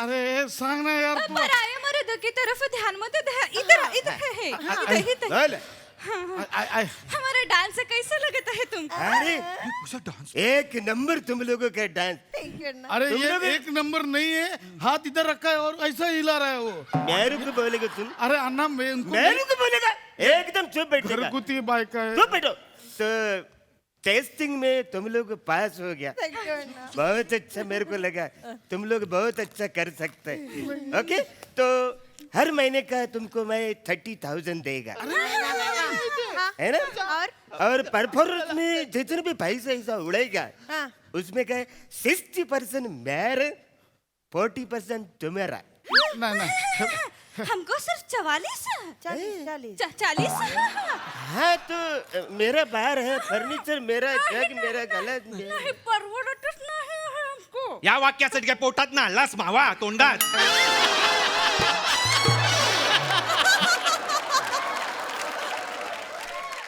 अरे सांग ना यार तू. पराये मर्द की तरफ ध्यान मत दे. इधर है इधर बोल. हमारा डांस कैसा लगता है तुमको? अरे एक नंबर तुम लोगों का डांस. अरे ये एक नंबर नहीं है, हाथ इधर रखा है और ऐसा हिला रहा है वो. मेरू को बोलेगा तुम, अरे अन्ना मैं मेरू को बोलेगा. एकदम चुप बैठेगा. घरगुती बायका है. चुप बैठो. तो टेस्टिंग में तुम लोग पास हो गया. बहुत अच्छा मेरे को लगा. तुम लोग बहुत अच्छा कर सकते हैं. ओके तो हर महीने का तुमको मैं 30,000 देगा है ना. और परफॉर्मेंस में जितने भी पैसा ऐसा उड़ेगा उसमें क्या 60% मेरे 40% तुम्हारा. नहीं नहीं हमको सिर्फ 44 हाँ तो मेरा बाहर है, फर्नीचर मेरा, जग मेरा, गलत नहीं परवडतच नाही हमको. या वाक्यासाठी काय पोटात ना हल्लास मावा तोंडात.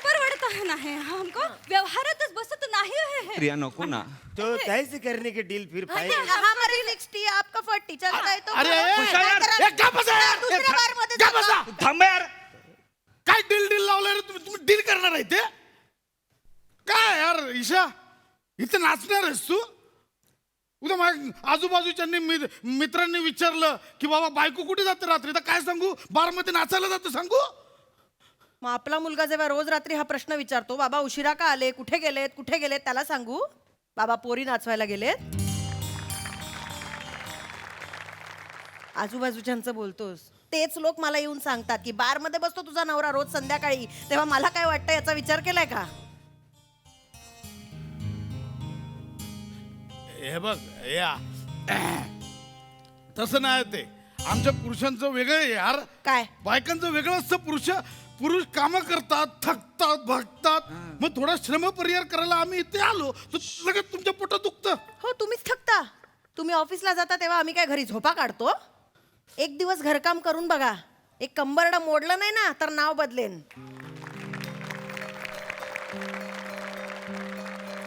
परवडत नाही हमको व्यवहारातच बसत नाही है. प्रिया नको ना. तो कैसे करने के डील फिर पाए. हमारी 60 आपका 40 चलता है तो अरे उषा यार, ए, गप बसा यार. दुसऱ्या बार मध्ये गप बसा. थांब यार. काय डील लावलं रे तुम्ही डील करणार आहे ते काय यार. ईशा इथे नाचणार आहेस तू. उद्या माझ्या आजूबाजूच्यांनी मित्रांनी विचारलं की बाबा बायको कुठे जाते रात्री, तर काय सांगू. बार मध्ये नाचायला जाते सांगू. मग आपला मुलगा जेव्हा रोज रात्री हा प्रश्न विचारतो, बाबा उशिरा का आले, कुठे गेलेत, त्याला सांगू बाबा पोरी नाचवायला गेलेत. आजूबाजूच्यांचं बोलतोस, तेच लोक मला येऊन सांगतात की बार मध्ये बसतो तुझा नवरा रोज संध्याकाळी, तेव्हा मला काय वाटतं याचा विचार केलाय का. हे बघ या तसं नाही ते. आमच्या पुरुषांचं वेगळं आहे यार. काय बायकांचं वेगळं असतं. पुरुष कामं करतात, थकतात, भागतात. मग थोडा श्रम परिहार करायला आम्ही इथे आलो तर लगेच तुमच्या पोटात दुखतं. हो तुम्हीच थकता. तुम्ही ऑफिसला जाता तेव्हा आम्ही काय घरी झोपा काढतो. एक दिवस घरकाम करून बघा, एक कंबरडा मोडलं नाही ना तर नाव बदलेन.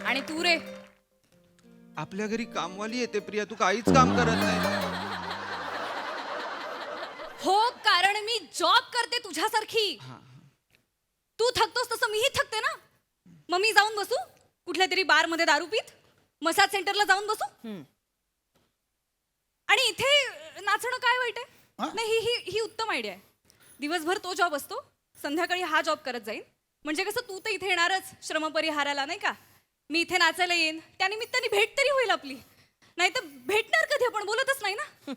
आणि तू रे आपल्या घरी कामवाली येते प्रिया, तू काहीच काम करत नाही. हो कारण मी जॉब करते तुझ्यासारखी. तू थकतोस तसं मीही थकते ना. मग मी जाऊन बसू कुठल्या तरी बार मध्ये दारू पीत, मसाज सेंटरला जाऊन बसू. आणि इथे नाचणं काय वाईट आहे. नाही ही उत्तम आयडिया आहे. दिवसभर तो जॉब असतो, संध्याकाळी हा जॉब करत जाईल. म्हणजे कसं तू तर इथे येणारच श्रमपरिहाराला नाही का. मी इथे नाचायला येईन, त्यानिमित्ताने भेट तरी होईल आपली. नाही तर भेटणार कधी, आपण बोलतच नाही ना.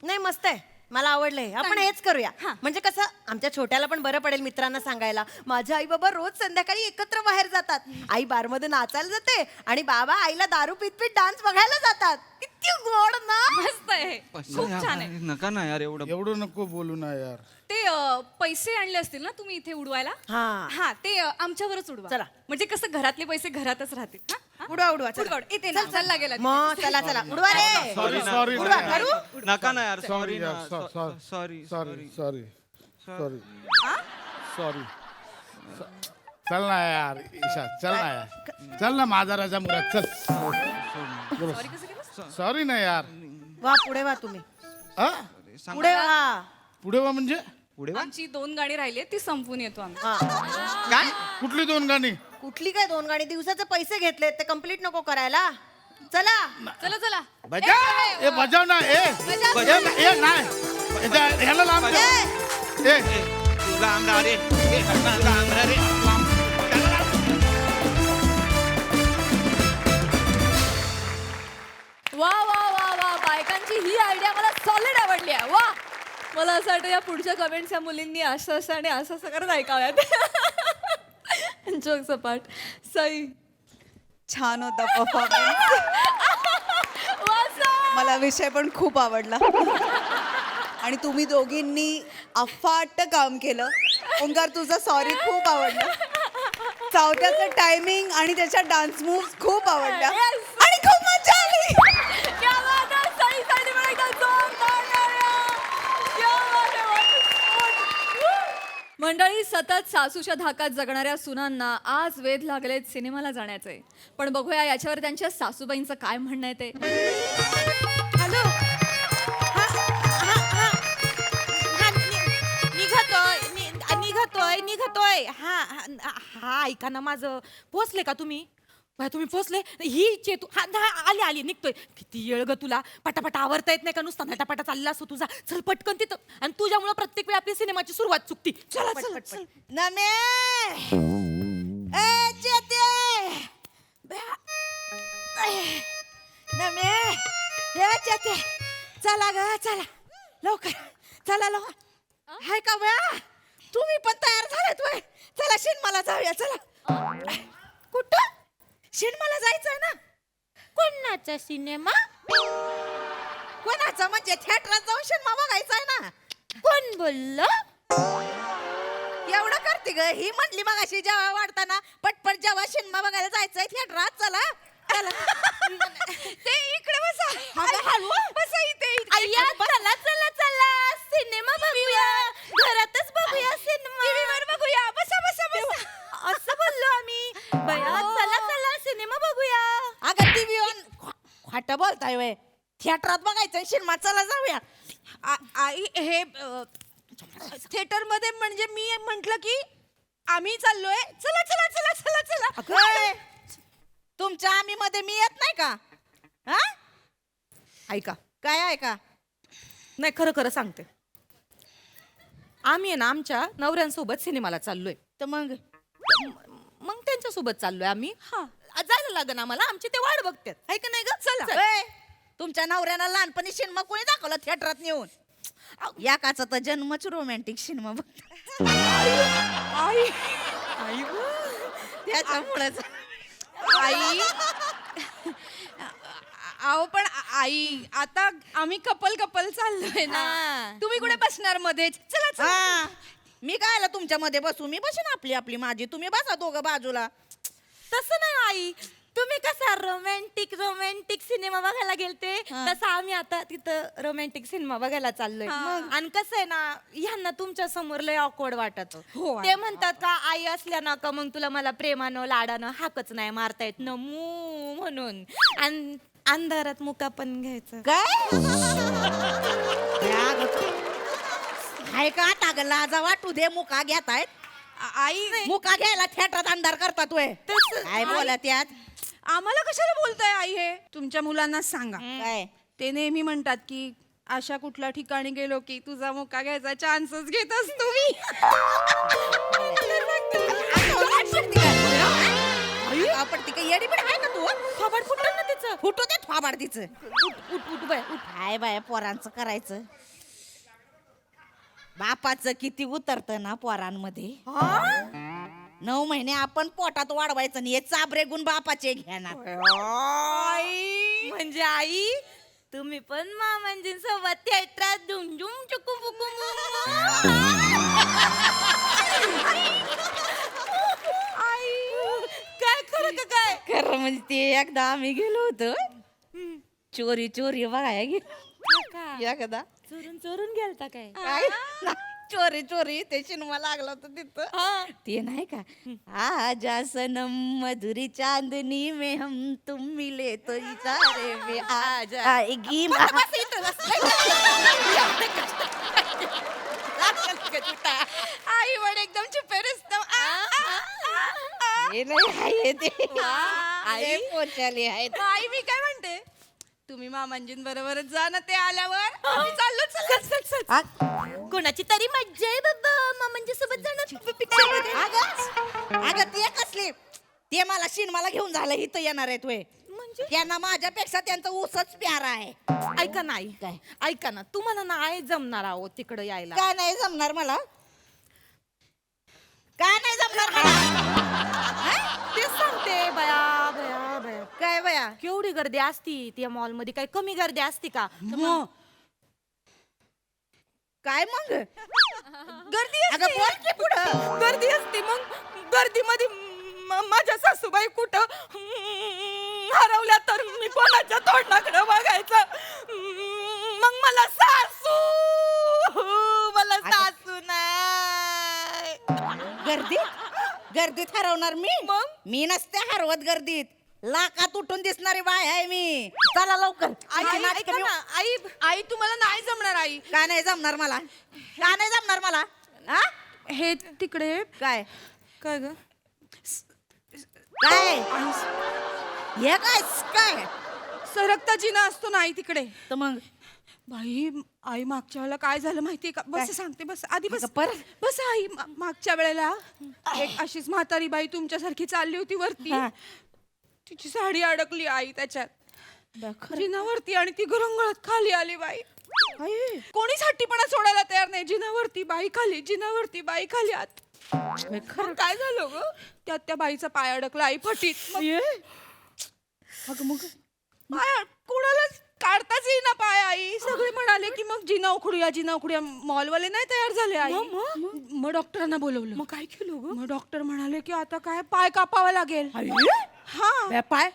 नाही मस्त आहे, मला आवडलंय. आपण हेच करूया. म्हणजे कसं आमच्या छोट्याला पण बरं पडेल मित्रांना सांगायला. माझे आई बाबा रोज संध्याकाळी एकत्र बाहेर जातात. आई बारमध्ये नाचायला जाते आणि बाबा आईला दारू पित पित डान्स बघायला जातात. किती गोड ना. मस्त आहे, खूप छान आहे. नका ना यार एवढं. एवढं नको बोलू ना यार. ते पैसे आणले असतील ना तुम्ही इथे उडवायला. हा ते आमच्यावरच उडवा. चला. म्हणजे कसं घरातले पैसे घरातच राहतील. हा? हा? उडवा उडवा चला. उडवा, इथे ना चालला गेला. मग चला चला उडवा रे. सॉरी ना. सॉरी उडवा करू. नका ना यार. सॉरी सॉरी ना. यार. Sorry sorry sorry sorry sorry. चल ना यार ईशा, चल ना यार, चल ना माझा राजा मुराद, चल. सॉरी कसं केलं? सॉरी ना यार. वा पुढे वा तुम्ही. हा? पुढे वा. पुढे वा म्हणजे आमची 2 गाणी राहिली ती संपून येतो आम्ही. काय? कुठली 2 गाणी? कुठली काय 2 गाणी? दिवसाचे पैसे घेतले ते कंप्लीट नको करायला. चला चला चला. बजा ए बजाव ना ए ए नाही ह्याला लांब ठेव. ए लांब राहा रे. लांब राहा रे. वा वा वा वा, बायकांची ही आयडिया मला सॉलिड आवडली आहे. वा, मला असं वाटतं या पुढच्या कमेंट्स या मुलींनी असं असं आणि असं असं करत ऐकाव्यात. जोक सपाट. सई छान होता परफॉर्मन्स. मला विषय पण खूप आवडला आणि तुम्ही दोघींनी अफाट काम केलं. ओंकार तुझं सॉरी खूप आवडलं. चौथ्याचं टायमिंग आणि त्याच्या डान्स मूव्स खूप आवडल्या आणि खूप मजा आली. क्या बात आहे, सईसाठी मला एकदा जोरदार टाळ्या. क्या बात आहे. मंडळी, सतत सासूच्या धाकात जगणाऱ्या सुनांना आज वेध लागलेत सिनेमाला जाण्याचे. पण बघूया याच्यावर त्यांच्या सासूबाईंचं काय म्हणणं आहे ते. हॅलो. निघतोय. हा ऐका ना माझं. पोचले का तुम्ही? तुम्ही पोचले? ही चेतू आली निघतोय. किती येळ ग तुला, पटापट आवरता येत नाही का? नुसता नटापटा चालला असतो तुझा. चल पटकन तिथं. आणि तुझ्यामुळे प्रत्येक वेळी आपली सिनेमाची सुरुवात चुकती. चला चल. नमे ए चेते नमे ए चेते, चला ग चला लवकर. चला लवकर. हाय का बया, तुम्ही पण तयार झालात वय? चला शिनमाला जाऊया. चला. कुठं? शिनमाला जायचंय ना. कोणाचा सिनेमा? कोणाचा म्हणजे थिएटरात जाऊन सिनेमा बघायचा आहे ना. कोण बोललं? एवढं करते ग ही. म्हटली मग अशी जेव्हा वाढताना पटपट जेव्हा सिनेमा बघायला जायचंय थिएटरात. चला चला. ते इकडे बसा. बसा इथे. अय्या चला चला चला सिनेमा बघूया. घरातच बघूया सिनेमा. टीव्हीवर बघूया. बसा बसा बसा. असं बोललो आम्ही. बया चला चला सिनेमा बघूया. अगं टीव्ही ऑन खोटं बोलताय वय. थिएटरात बघायचंय सिनेमा. चला जाऊया. आई हे थिएटर मध्ये म्हणजे मी म्हंटल की आम्ही चाललोय. चला चला चला चला चला. अगं, तुमच्या आम्ही मध्ये मी येत नाही का? हा ऐका काय ऐका. नाही खरं खरं सांगते. आम्ही आहे ना आमच्या नवऱ्यांसोबत सिनेमाला चाललोय. तर मग मग त्यांच्यासोबत चाललोय आम्ही. जायला लागेल आम्हाला. आमची ते वाट बघतात. आहे का नाही ग? चला. ए, तुमच्या नवऱ्याला लहानपणी सिनेमा कोणी दाखवला थिएटरात नेऊन? याकाचा तर जन्मच रोमॅन्टिक सिनेमा बघ. आई त्याच्यामुळेच. आई अहो पण आई आता आम्ही कपल चाललोय ना. तुम्ही कुठे बसणार मध्येच? चला चला. हा, मी काय आला तुमच्या मध्ये बसू? मी बसेन आपली आपली माझी. तुम्ही बसा दोघं बाजूला. तसं नाही आई. तुम्ही कसा रोमॅन्टिक सिनेमा बघायला गेलते तसं आम्ही आता तिथं रोमॅन्टिक सिनेमा बघायला चाललोय. आणि कसं आहे ना ह्यांना तुमच्या समोर लय ऑकवर्ड वाटत. ते म्हणतात का आई असल्या ना का मग तुला मला प्रेमानं लाडानं हाकच नाही मारता येत न मू म्हणून. आणि अंधारात मुका पण घ्यायचं. काय हाय का टाक लाजा वाटू दे. मुका घेत आहेत आई. मुका घ्यायला थिएटरात अंधार करतात वय. काय बोला त्यात? आम्हाला कशाला बोलताय आई? हे तुमच्या मुलांना सांगा. काय ते नेहमी म्हणतात की अशा कुठल्या ठिकाणी गेलो की तुझा मुका घ्यायचा चान्सच घेत असतो मी. आपडती काय येडीबिड आहे का तू थोबाड फुटल ना तिचं फुटू दे थोबाड तिचं उठ उठ उठ बाय उठ हाय बाय पोरांचं करायचं बापाचं किती उतरतं ना पोरांमध्ये 9 महिने आपण पोटात वाढवायचं आणि हे चाबरे गुण बापाचे घेणार म्हणजे आई तुम्ही पण मामांजींसोबत थिएटरात झुमझुम चुकू बुकू काय खरं का काय खरं म्हणजे ते एकदा आम्ही गेलो होतो चोरी चोरी बघायला गेलो एकदा चोरून चोरून गेलता काय काय? चोरी चोरी ते सिनेमा लागला होता तिथं ते नाही का आजा सनम मधुरी चांदनी में हम तुम मिले तो इशारे में आज आएगी आई वड एकदम छुपे रस्तम आई पोचाली आहेत आई मी काय म्हणते तुम्ही मामांजींबरोबरच जा ना ते आल्यावर आम्ही चाललो चल कोणाची तरी मज्जा आहे बाबा मामांजी सोबत जाणार पिक्चर अगं ते कसले ते मला सिनेमाला घेऊन झालं इथं येणार आहेत होय म्हणजे त्यांना माझ्यापेक्षा त्यांचा ऊसच प्यारा आहे ऐका ना आई काय? ऐका ना तुम्हाला नाही जमणार आहो तिकडं यायला काय नाही जमणार मला काय नाही जमणार मला तेच सांगते बया बया बया काय बया केवढी गर्दी असती त्या मॉल मध्ये काही कमी गर्दी असती का काय मग गर्दी अगं बोल की पुढं गर्दी असते मग गर्दीमध्ये माझ्या सासूबाई कुठं हरवल्या तर मी कोणाच्या तोंडाकडे बघायचं मग मला सासू नाही गर्दीत हरवणार मी मग? मी नसते हरवत गर्दीत लाखात उठून दिसणारी बाय आहे मी चला लवकर आई ऐका ना, आई आई तुम्हाला नाही जमणार आई का नाही जमणार मला का नाही जमणार मला हा हे तिकडे काय काय ग काय हे काय काय सरकता जिना असतो ना आई तिकडे तर मग बाई आई मागच्या वेळेला काय झालं माहितीये का काय? बस सांगते बस आधी बस परत? बस आई मागच्या वेळेला एक अशीच म्हातारी बाई तुमच्यासारखी चालली होती वरती हा. तिची साडी अडकली आई त्याच्यात जिनावरती आणि ती गरंगळत खाली आली बाई कोणीच हट्टीपणा सोडायला तयार नाही जिनावरती बाई खाली जिनावरती बाई खाली आत काय झालं ग त्यात त्या बाईचा पाय अडकला आई फटीत मग पाय कोणालाच काढताच येईना पाय आई सगळे म्हणाले की मग जिना उखडूया मॉलवाले नाही तयार झाले आई मग डॉक्टरांना बोलवलं मग काय केलं ग मग डॉक्टर म्हणाले की आता काय पाय कापावा लागेल हा पाय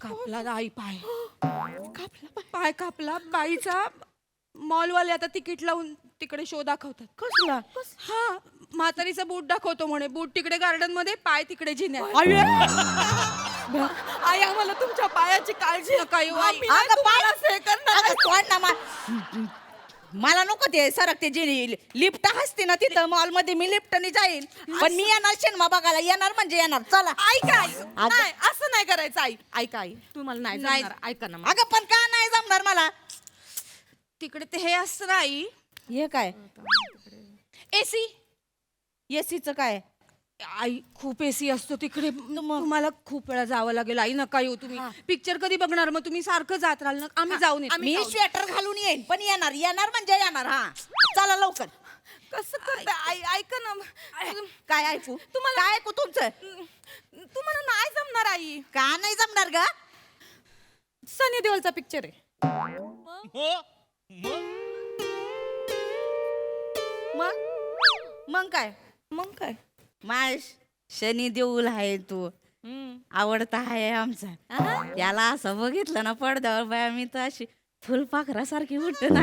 कापला आई पाय कापला बाईचा मॉलवाले आता तिकीट लावून तिकडे शो दाखवतात कसला हा म्हातारीचा बूट दाखवतो म्हणे बूट तिकडे गार्डन मध्ये पाय तिकडे जिन्यात आई आम्हाला तुमच्या पायाची काळजी नका येऊ आई. अगं पाय अगं सोड ना मला नको ते सरकते जी लिफ्ट असते ना तिथं मॉल मध्ये मी लिफ्टने जाईल पण मी येणार सिनेमा बघायला येणार म्हणजे येणार चला ऐका आई नाही असं नाही करायचं आई ऐका आई तुम्हाला नाही जमणार. ऐका ना अगं पण का नाही जमणार मला तिकडे ते हे असतं ना आई हे काय एसी एसीचं काय आई खूप एसी असतो तिकडे तुम्हाला खूप वेळा जावं लागेल आई नका येऊ तुम्ही पिक्चर कधी बघणार मग तुम्ही सारखं जात राहाल ना आम्ही जाऊन येतो मी स्वेटर घालून येईन पण येणार म्हणजे येणार हा चला लवकर कसं करता आई ऐका ना काय ऐकू तुम्हाला काय ऐकू तुमचं तुम्हाला नाही जमणार आई का नाही जमणार ग सनी देओलचा पिक्चर आहे मग काय माय शनी देऊल आहे तू आवडता आहे आमचा त्याला असं बघितलं ना पडद्यावर बाया मी तर अशी फुलपाखरासारखी उठून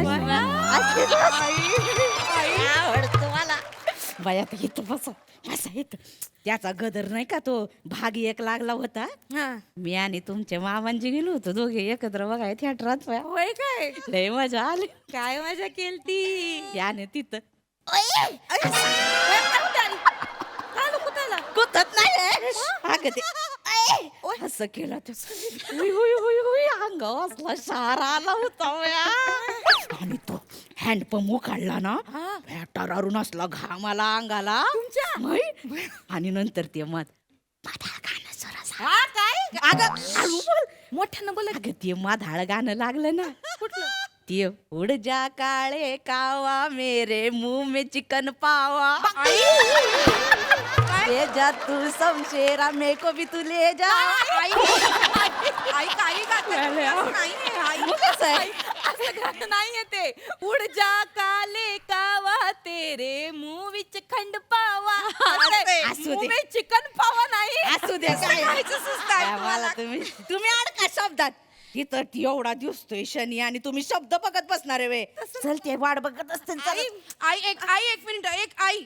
आवडतो मला बाया तर इथं बसा इथं त्याचा गदर नाही का तो भाग एक लागला होता मी आणि तुमच्या मामांजी गेलो होतो दोघे एकत्र बघाय थिएटरात होय काय लय मजा आली काय मजा केलती त्याने तिथं कुताला कुतत नाही अगं ते असं केलं अंगावर असला शारा आला होता आणि तो हँडपंप काढला ना टरारून असला घाम आला अंगाला आणि नंतर ते मत माझ्या गाणं हा काय अगं हळू बोल. मोठ्यानं बोल. अगं ते माधाळ गाणं लागलं ना. कुठलं? ते उड़ जा काळे कावा मेरे मुंह में चिकन पावा ले जा तू समशेरा मेरे को भी तू ले जा. आई काही गाणं नाहीये ते. उड जा काले कावा तेरे मुंह विच खंड पावा. असू दे. मुंह में चिकन पावा नाही. असू दे काय मला तुम्ही अडका शब्दात. तिथं एवढा दिसतोय शनी आणि तुम्ही शब्द बघत बसणार आहे वे. चल ते वाट बघत असते. आई एक मिनिट आई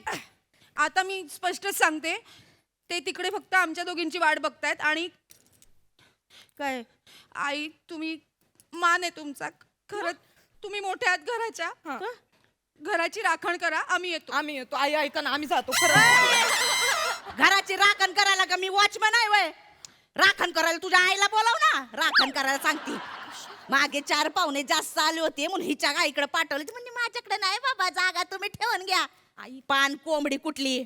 आता मी स्पष्टच सांगते, ते तिकडे फक्त आमच्या दोघींची वाट बघतायत. आणि काय आई तुम्ही मान आहे तुमचा, खरं तुम्ही मोठ्या आहात घराच्या, घराची राखण करा. आम्ही येतो. आई ऐका ना, आम्ही जातो खरं. घराची राखण करायला का मी वॉचमॅन आहे वय? राखण करायला तुझ्या आईला बोलाव ना, राखण करायला सांगते. मागे 4 पाहुणे जास्त आले होते म्हणून हिच्या गाईकडे पाठवले. ती म्हणजे माझ्याकडे नाही बाबा जागा, तुम्ही ठेवून घ्या. आई पान कोंबडी कुठली?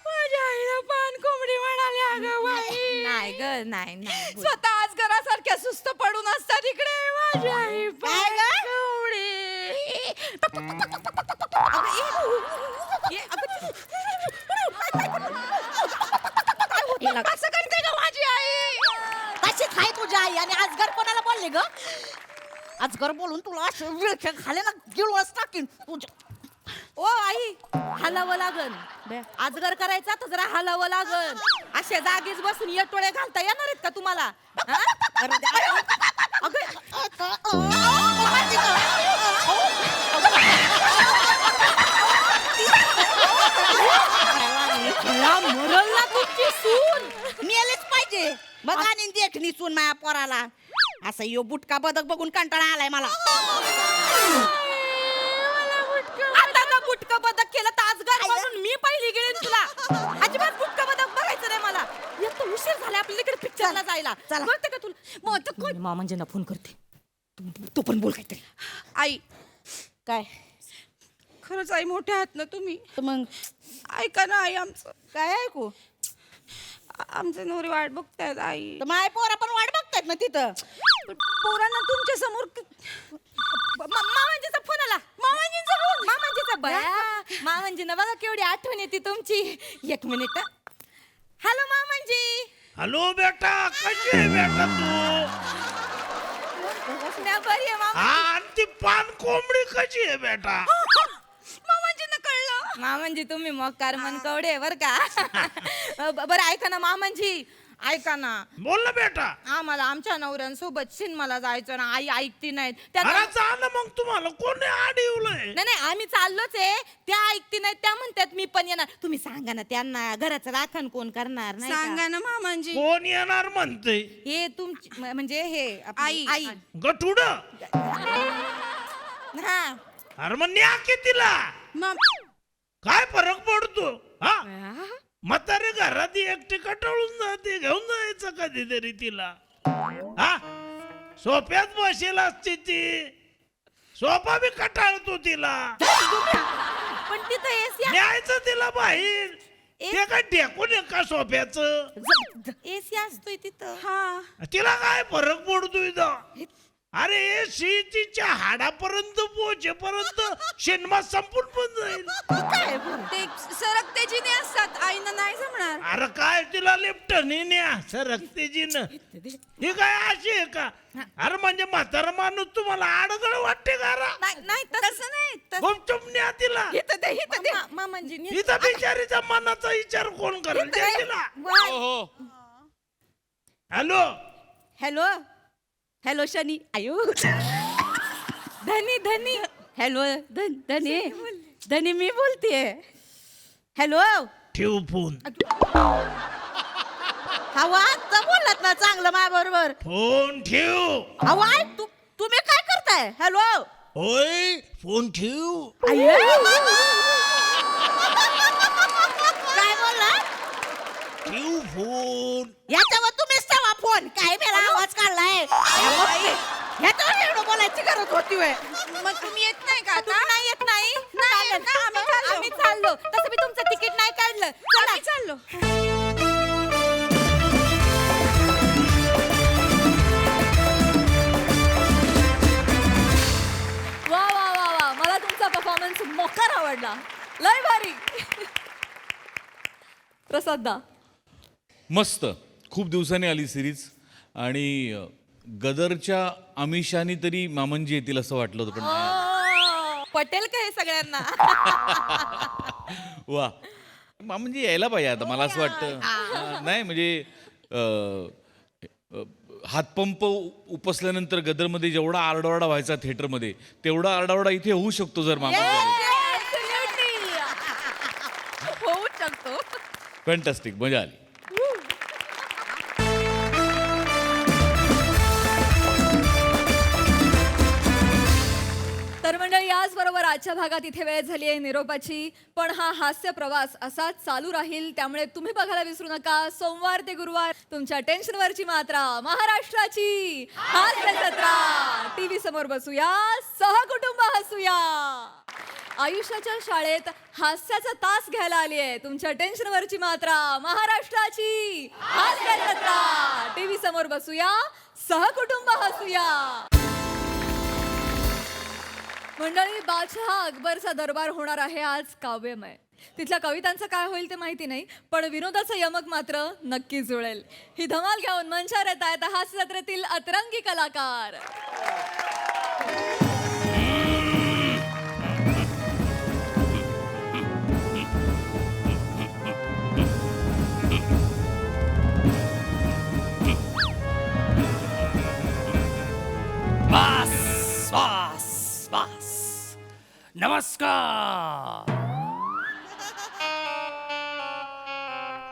माझ्या आईला पान कोंबडी म्हणाली. अगं बाई नाही ग नाही स्वतः आज घरासारख्या सुस्त पडून असतात इकडे. माझी आई काय गं? कोंबडी. असं करते का माझी आई? तशीच आहे तुझी आई. आणि आजगर कोणाला बोलले ग? आजगर बोलून तुला असं विळख्या खाले ना गिळवस टाकीन तुझ्या. ओ आई हलावं लागन. आजगर करायचा तर जरा हलावं लागन. अशा जागीच बसून येटोळे घालता येणार आहेत का तुम्हाला? मरल ना तुमची सून. मेलेच पाहिजे मग आणि देखणी सून माझ्या पोराला. असं यो बुटका बदक बघून कंटाळा आलाय मला. आता ना बुटका बदक केलं तर आजगर म्हणून मी पहिली गेले तुला. अजिबात बुटका बदक बघायचं नाही मला. एक तर उशीर झाला आपल्याला इकडे पिक्चरला जायला. चला. कळतं का तुला? मग मामांजींना फोन करते. तू पण बोल काहीतरी. आई काय खरंच आई मोठ्या आहात ना तुम्ही. तर मग ऐका ना आई, आमचं काय ऐकू? आमचे नवरे वाट बघतायत आई. तर माय पोरा पण वाट बघतायत ना तिथं. पोरांना तुमच्या समोर मामांजीचा फोन आला. मामांजीचा बया. मामांजींना बघा केवढी आठवण येते तुमची. 1 मिनिट. हॅलो मामांजी. हॅलो बेटा, कशी आहे बेटा तू? मी बरी आहे मामा. आणि ती पान कोंबडी कशी आहे बेटा? मामांजींना कळलं. मामांजी तुम्ही मोकार मनकवडे बर का. बरं ऐका ना मामांजी, ऐका ना. बोल ना बेटा. आम्हाला आमच्या नवऱ्यांसोबत सिनेमाला जायचं ना. आई ऐकती नाहीत. अरे जा ना मग, तुम्हाला कोणी अडवलंय? नाही आम्ही चाललोच आहे. त्या ऐकती नाहीत. त्या म्हणतात मी पण येणार. तुम्ही सांगा ना त्यांना, घराचं राखण कोण करणार? नाही का? सांगा ना मामांजी. कोण येणार म्हणते? हे तुमची म्हणजे हे आपली आई. गठुड. हा अरे मग न्या की तिला. काय फरक पडतो? हा म्हातारी घरात एकटी कटाळून जाते, घेऊन जायचं कधीतरी तिला. हा सोप्यात बसेल असते ती. सोपा बी कटाळतो तिला. पण तिथं एसी न्यायचं तिला बाहेर. ते काय टेकून आहे का सोप्याचं? एसी असतोय तिथं. हा तिला काय फरक पडतोय इथं? अरे शेतीच्या हाडापर्यंत पोहोचेपर्यंत सिनेमा संपून पण जाईल. ते सरकतेजीने असतात, आईना नाही जमणार. अरे काय तिला लिफ्ट न्या सरकतेजीनं. ही काय अशी आहे का? अरे म्हणजे म्हातारा माणूस तुम्हाला आडगळ वाटते का? नाही तसं नाही. गुपचूप न्या तिला. मामांजी इथं बिचारीचा मनाचा विचार कोण करेल तिला? Hello hello hello Shani. आयो धनी हॅलो धनी धनी मी बोलतेय. हॅलो ठेव फोन. हवा आता बोललात ना चांगलं माझ्या बरोबर. फोन ठेव. हवा तुम्ही काय करताय? हॅलो होय फोन ठेव. काय बोलला? ठेव फोन. याच्यावर तुम्हीच ठेवा फोन. काय मेरा आवाज काढलाय? ह्याच्यावर एवढं बोलायची गरज होती. मग तुम्ही येत नाही का आता? नाही येत नाही. नाही येत ना, आम्ही चाललो. आम्ही चाललो. तसं मी तुमचं तिकीट नाही काढलं. चला. आम्ही चाललो. वा वा वा वा, मला तुमचा परफॉर्मन्स मोकार आवडला, लय भारी. प्रसाद दा. मस्त. खूप दिवसांनी आली सिरीज आणि गदरच्या आमिषाने तरी मामनजी येतील असं वाटलं होतं पण नाही. पटेल का हे सगळ्यांना? वा, मामनजी यायला पाहिजे आता मला असं वाटतं. नाही म्हणजे हातपंप उपसल्यानंतर गदरमध्ये जेवढा आरडाओरडा व्हायचा थिएटरमध्ये तेवढा आरडाओरडा इथे होऊ शकतो जर मामनजी होऊ शकतो. फॅन्टॅस्टिक, मजा आली. तर मंडळी, याचबरोबर आजच्या भागात इथे वेळ झाली आहे निरोपाची. पण हा हास्य प्रवास असाच चालू राहील, त्यामुळे तुम्ही बघायला विसरू नका. सोमवार ते गुरुवार तुमच्या टेन्शनवरची मात्रा, महाराष्ट्राची हास्य जत्रा. टीव्ही समोर बसूया, सहकुटुंब हसूया. आयुष्याच्या शाळेत हास्याचा तास घ्यायला आली आहे तुमच्या टेन्शनवरची मात्रा, महाराष्ट्राची हास्य जत्रा. टीव्ही समोर बसूया, सहकुटुंब हसूया. मंडळी, बादशहा अकबरचा दरबार होणार आहे आज काव्यमय. तिथल्या कवितांचं काय होईल ते माहिती नाही, पण विनोदाचं यमक मात्र नक्की जुळेल. ही धमाल घेऊन मंचावर येत आहेत हास्य जत्रेतील अतरंगी कलाकार. वास वास वास. नमस्कार.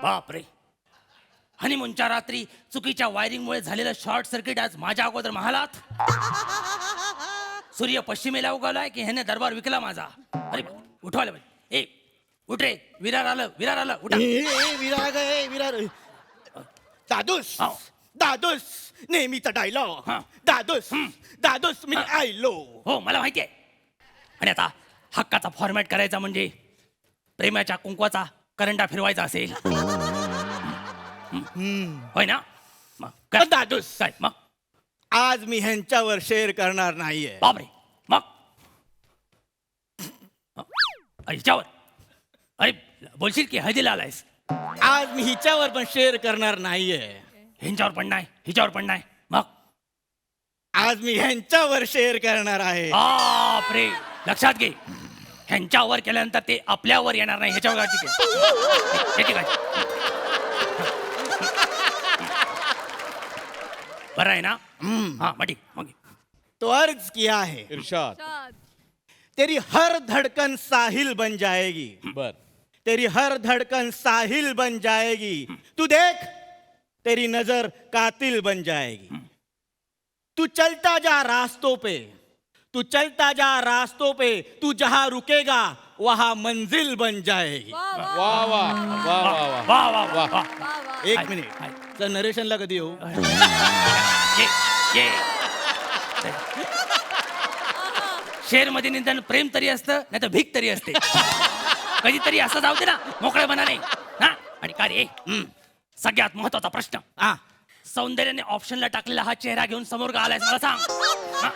बापरे, हनीमूनच्या रात्री चुकीच्या वायरिंगमुळे झालेलं शॉर्ट सर्किट आज माझ्या अगोदर महालात. सूर्य पश्चिमेला उगवलाय की ह्याने दरबार विकला माझा. अरे उठवायला पाहिजे. ए उठ रे, विरार आलं, विरार आलं, उठा. विरार गे, विरार. दादूस, हाव. दादूस, नेहमीचा डायलॉग. हा. दादूस, दादूस मी आयलो. हो, मला माहिती आहे. आणि आता हक्काचा फॉर्मॅट करायचा म्हणजे प्रेमाच्या कुंकवाचा करंडा फिरवायचा असेल. होय ना? मग काय? दादूस, काय मग? आज मी ह्यांच्यावर शेअर करणार नाहीये. बापरे, मग हिच्यावर? अरे बोलशील की हळदीला आलायस? आज मी हिच्यावर पण शेअर करणार नाहीये. ह्यांच्यावर पण नाही, हिच्यावर पण नाही. मग आज मी ह्यांच्यावर शेअर करणार आहे. बापरे, लक्षात घे, ह्यांच्यावर केल्यानंतर ते आपल्यावर येणार नाही. ह्याच्यावर काळजी घे. याची काळजी. बरं आहे ना? हा, मग ठीक. मग तो अर्ज किया है, इर्शाद. तेरी हर धड़कन साहिल बन जाएगी. बर. तेरी हर धड़कन साहिल बन जाएगी. तू देख, तेरी नजर कातिल बन जाएगी. तू चलता जा रास्तों पे, तू चलता जा रास्तों पे, तू जहां रुकेगा वहां मंजिल बन जाएगी. वा वा वा वा वा वा वा वा वा. एक मिनिट, तर नरेशनला कधी येऊ? ये, ये. शेर मध्ये निदान प्रेम तरी असतं, नाही तर भीक तरी असते. कधीतरी असं जाऊ दे ना, मोकळेपणाने. हा, आणि का रे, सगळ्यात महत्वाचा प्रश्न. हा, सौंदर्याने ऑप्शनला टाकलेला हा चेहरा घेऊन समोर का आलायस मला सांग. हा,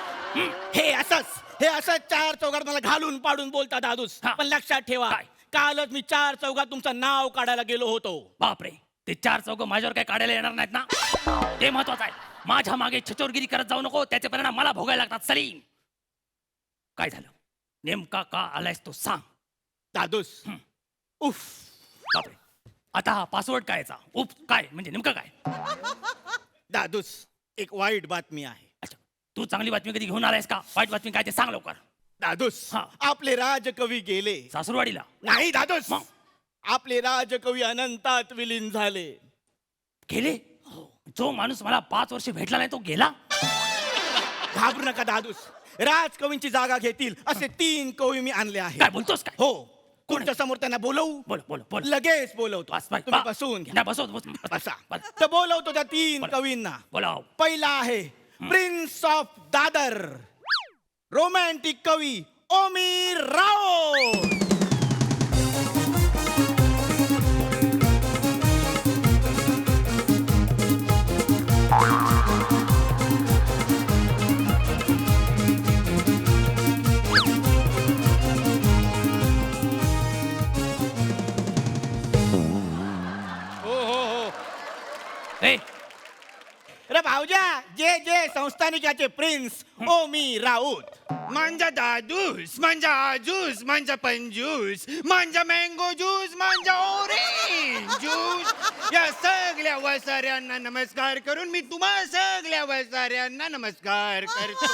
हे असंच चार चौघात मला घालून पाडून बोलता दादूस. हा. पण लक्षात ठेवा, काय? कालच मी चार चौघात तुमचं नाव काढायला गेलो होतो. बापरे, ते चार चौघ माझ्यावर काय काढायला येणार नाहीत ना? ते महत्वाचं आहे. माझ्या मागे छचोरगिरी करत जाऊ नको, त्याचे परिणाम मला भोगायला लागतात. सलीम, काय झालं? नेमका का आलायस तो सांग. दादूस, उफ. बापरे, आता हा पासवर्ड कायचा? उप काय म्हणजे नेमकं काय? दादूस, एक वाईट बातमी आहे. अच्छा, तू चांगली बातमी कधी घेऊन आलायस का? वाईट बातमी काय ते सांग लवकर. दादूस, हा. आपले राजकवी गेले. सासूरवाडीला? नाही दादूस, मग? आपले राजकवी अनंतात विलीन झाले. गेले? जो माणूस मला 5 वर्ष भेटला नाही तो गेला? घाबरू नका दादूस, राजकवींची जागा घेतील असे 3 कवी मी आणले आहेत. काय बोलतोस काय? हो, तुमच्या समोर त्यांना बोलवू? बोल बोल बोल. लगेच बोलवतो. बस, बस, तुम्ही बस. बसवून घ्या. नाही, बसव, बस. बसा. बस. तर बोलवतो त्या 3 बोला. कवींना. बोलाव. पहिला आहे प्रिन्स ऑफ दादर, रोमॅन्टिक कवी ओमी राव. अरे भाऊजा जे जे संस्थानिकाचे प्रिन्स ओमी राऊत. माझा दादूस, माझा आजूस, माझा पंजूस, माझा मँगो ज्यूस, माझा ऑरेंज ज्यूस, या सगळ्या वसाऱ्यांना नमस्कार करून मी तुम्हा सगळ्या वसाऱ्यांना नमस्कार करतो.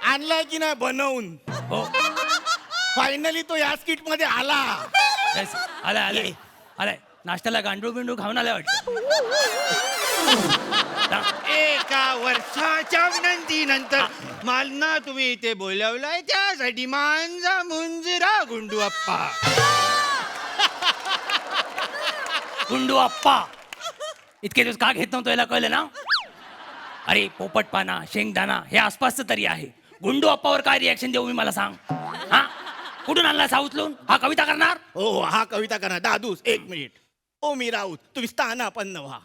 आणलाय की नाही बनवून? फायनली तो या स्किट मध्ये आला. आलाय आलाय आलाय. नाश्त्याला गांडूळ बिंडूळ खाऊन आलाय वाटतं. एका वर्षाच्या विनंतीनंतर मला तुम्ही इथे बोलवलंय त्यासाठी माझा मुंजरा गुंडू अप्पा. गुंडू अप्पा इतके दिवस का घेत नव्हतो याला कळलं ना? अरे पोपटपाना शेंगदाणा हे आसपासचं तरी आहे. गुंडू अप्पावर काय रिॲक्शन देऊ मी मला सांग. हा कुठून आणला साऊथलून? हा कविता करणार? हो हा कविता करणार. दादूस एक मिनिट. ओमी राऊत तुम्ही स्थानापन्न व्हा.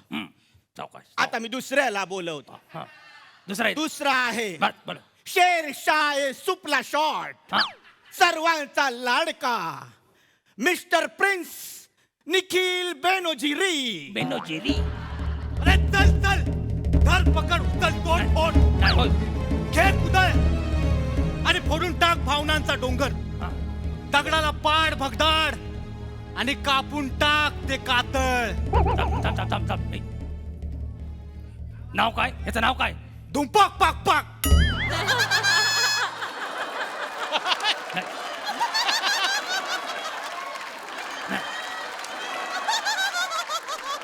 सावकाश. आता मी दुसऱ्याला बोलवतो. हा दुसरा आहे. दुसरा आहे बरं शेरशाह सुपला शॉट, सर्वांचा लाडका मिस्टर प्रिन्स निखिल बेनोजिरी. बेनोजिरी. अरे चल चल धर पकड चल तोड फोड नाही होय. खेळ कुदळ आणि फोडून टाक भावनांचा डोंगर. दगडाला पाड भगदाड आणि कापून टाक ते कातळ. थांब थांब थांब थांब. नाव काय? ह्याचं नाव काय? धुंपाक पाक पाक.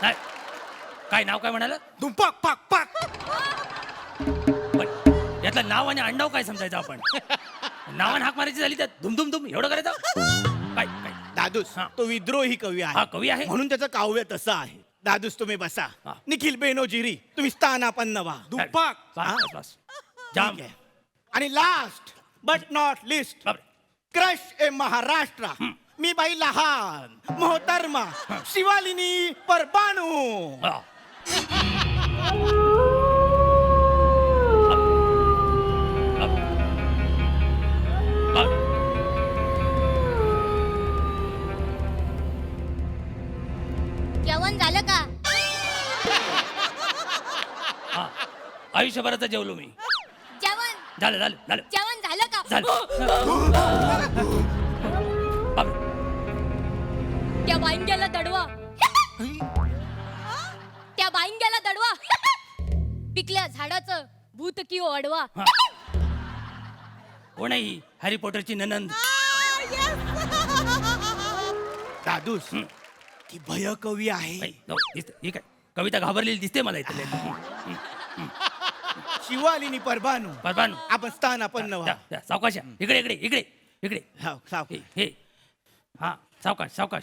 नाही. काय नाव काय म्हणाल? धुंपाक पाक पाक. पण यातलं नाव आणि आडनाव काय समजायचं आपण? नावान हाक मारायची झाली त्यात धुम धुम धुम एवढं करायचं काय? काय दादूस तो विद्रोही कवी आहे. हा कवी आहे म्हणून त्याचं काव्य तसं आहे. दादूस तुम्ही बसा. निखिल बेनोजिरी तुम्ही स्थानापन्न व्हा. धुंपाक. बस, बस. जाम. ठीक आहे. आणि लास्ट बट नॉट लिस्ट बापरे. Crush A Maharashtra me by लहान मोहतरमा शिवालिनी परबाणू. हा. जेवण झालं का? हा. आयुष्यभराचं जेवलो मी. जेवण झालं झालं झालं जेवण झालं का? झालं. बापरे. त्या वांग्याला दडवा. त्या वांग्याला दडवा. पिकल्या झाडाचं भूत की अडवा. हा. कोण आहे ही? हॅरी पॉटरची ननंद. दादूस ती भयकवी आहे. बाई, जाऊ, दिसतं. ही काय कविता घाबरलेली दिसते मला इथे. शिवालिनी परबाणू परबानू. आपण स्थानापन्न व्हा. सावकाश या. इकडे इकडे इकडे इकडे. हा, सावकाश. हे हा सावकाश सावकाश.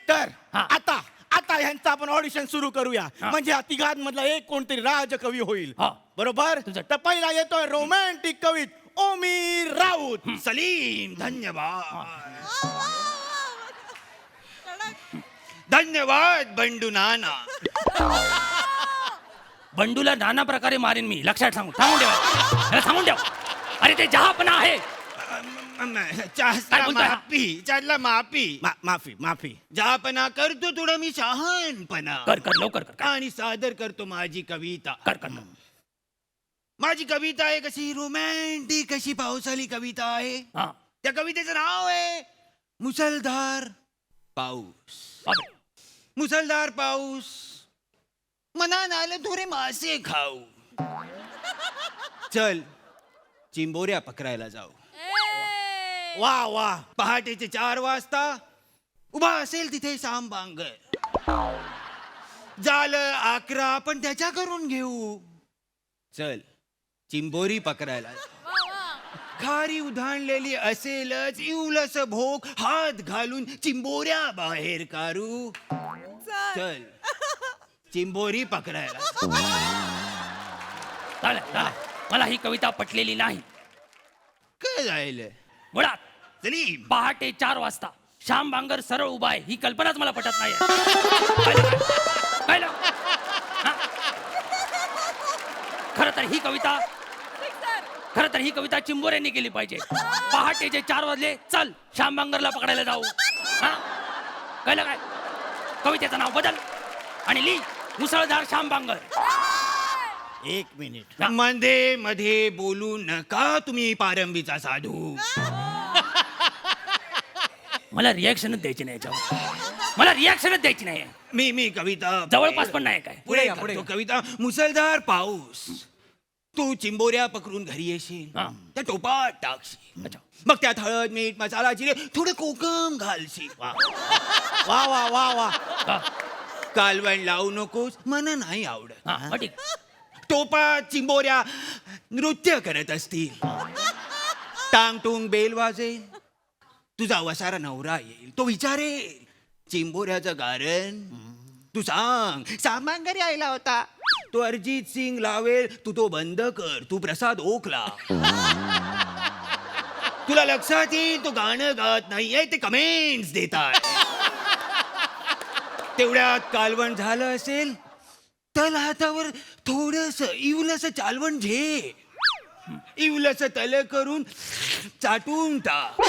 तर हा. आता आता ह्यांचं आपण ऑडिशन सुरू करूया. हा. म्हणजे या तिघांमधला एक कोणतरी राजकवी होईल. हा. बरोबर. तुमचं- तर पहिला येतोय रोमॅन्टिक कवीत ओमी राऊत. सलीम धन्यवाद. धन्यवाद बंडू नाना. बंडूला नाना प्रकारे मारेन मी. लक्षात सांगून ठेवा. ह्याला सांगून ठेवा. अरे ते जहापणा आहे. चाहता काय बोलतोय हा? माफी चालला माफी. माफी माफी. जहापणा करतो थोडं मी शहाणपणा. कर कर लवकर कर. आणि सादर करतो माझी कविता. कर कर. माझी कविता आहे कशी रोमॅन्टिक अशी पावसाळी कविता आहे. हा. त्या कवितेचं नाव आहे मुसळधार पाऊस. बापरे. मुसळधार पाऊस मनान आलं थोडे मासे खाऊ. चल चिंबोऱ्या पकडायला जाऊ. वा वा. पहाटेचे 4 वाजता उभा असेल तिथे सांबांगर. झालं 11 पण त्याच्या करून घेऊ. चल चिंबोरी पकडायला खारी उधाणलेली असेलच इवलस भोग हात घालून चिंबोऱ्या बाहेर काढू. चल चिंबोरी पकडायला. चालेल चालेल. मला ही कविता पटलेली नाही. काय जाईल मुळात सलीम पहाटे 4 वाजता श्याम बांगर सरळ उभा आहे ही कल्पनाच मला पटत नाही. खर तर ही कविता खरं तर ही कविता चिंबोऱ्यांनी केली पाहिजे. पहाटेचे 4 वाजले, चल श्यामबांगरला पकडायला जाऊ. हा कळलं काय? कवितेचं नाव बदल आणि लिही मुसळधार श्यामबांगर. 1 मिनिट. मध्ये मध्ये बोलू नका तुम्ही पारंबीचा साधू. मला रिॲक्शनच द्यायची नाही याच्यावर. मला रिॲक्शनच द्यायची नाही. मी कविता जवळपास पण नाही काय. पुढे करतो. कविता मुसळधार पाऊस. तू चिंबोऱ्या पकडून घरी येशील, हा. त्या टोपात टाकशील, मग त्यात हळद मीठ मसाला जिरे थोडं कोकम घालशील. वा वा वा वा. हा, कालवण लावू नकोस, मला नाही आवडत. हा, हा, ठीक. टोपात चिंबोऱ्या नृत्य करत असतील, टांग टुंग बेल वाजेल, तुझा वसारा नवरा येईल, तो विचारेल चिंबोऱ्याचं कारण. तू सांग सामांगारी आयला होता. तो अरिजित सिंग लावेल, तू तो बंद कर, तू प्रसाद ओकला. तुला लक्षात येईल तो गाणं गात नाहीये, ते कमेंट्स देतात. तेवढ्यात कालवण झालं असेल, तल हातावर थोडस इवलस चालवण झे, इवलस तल करून चाटून टाक.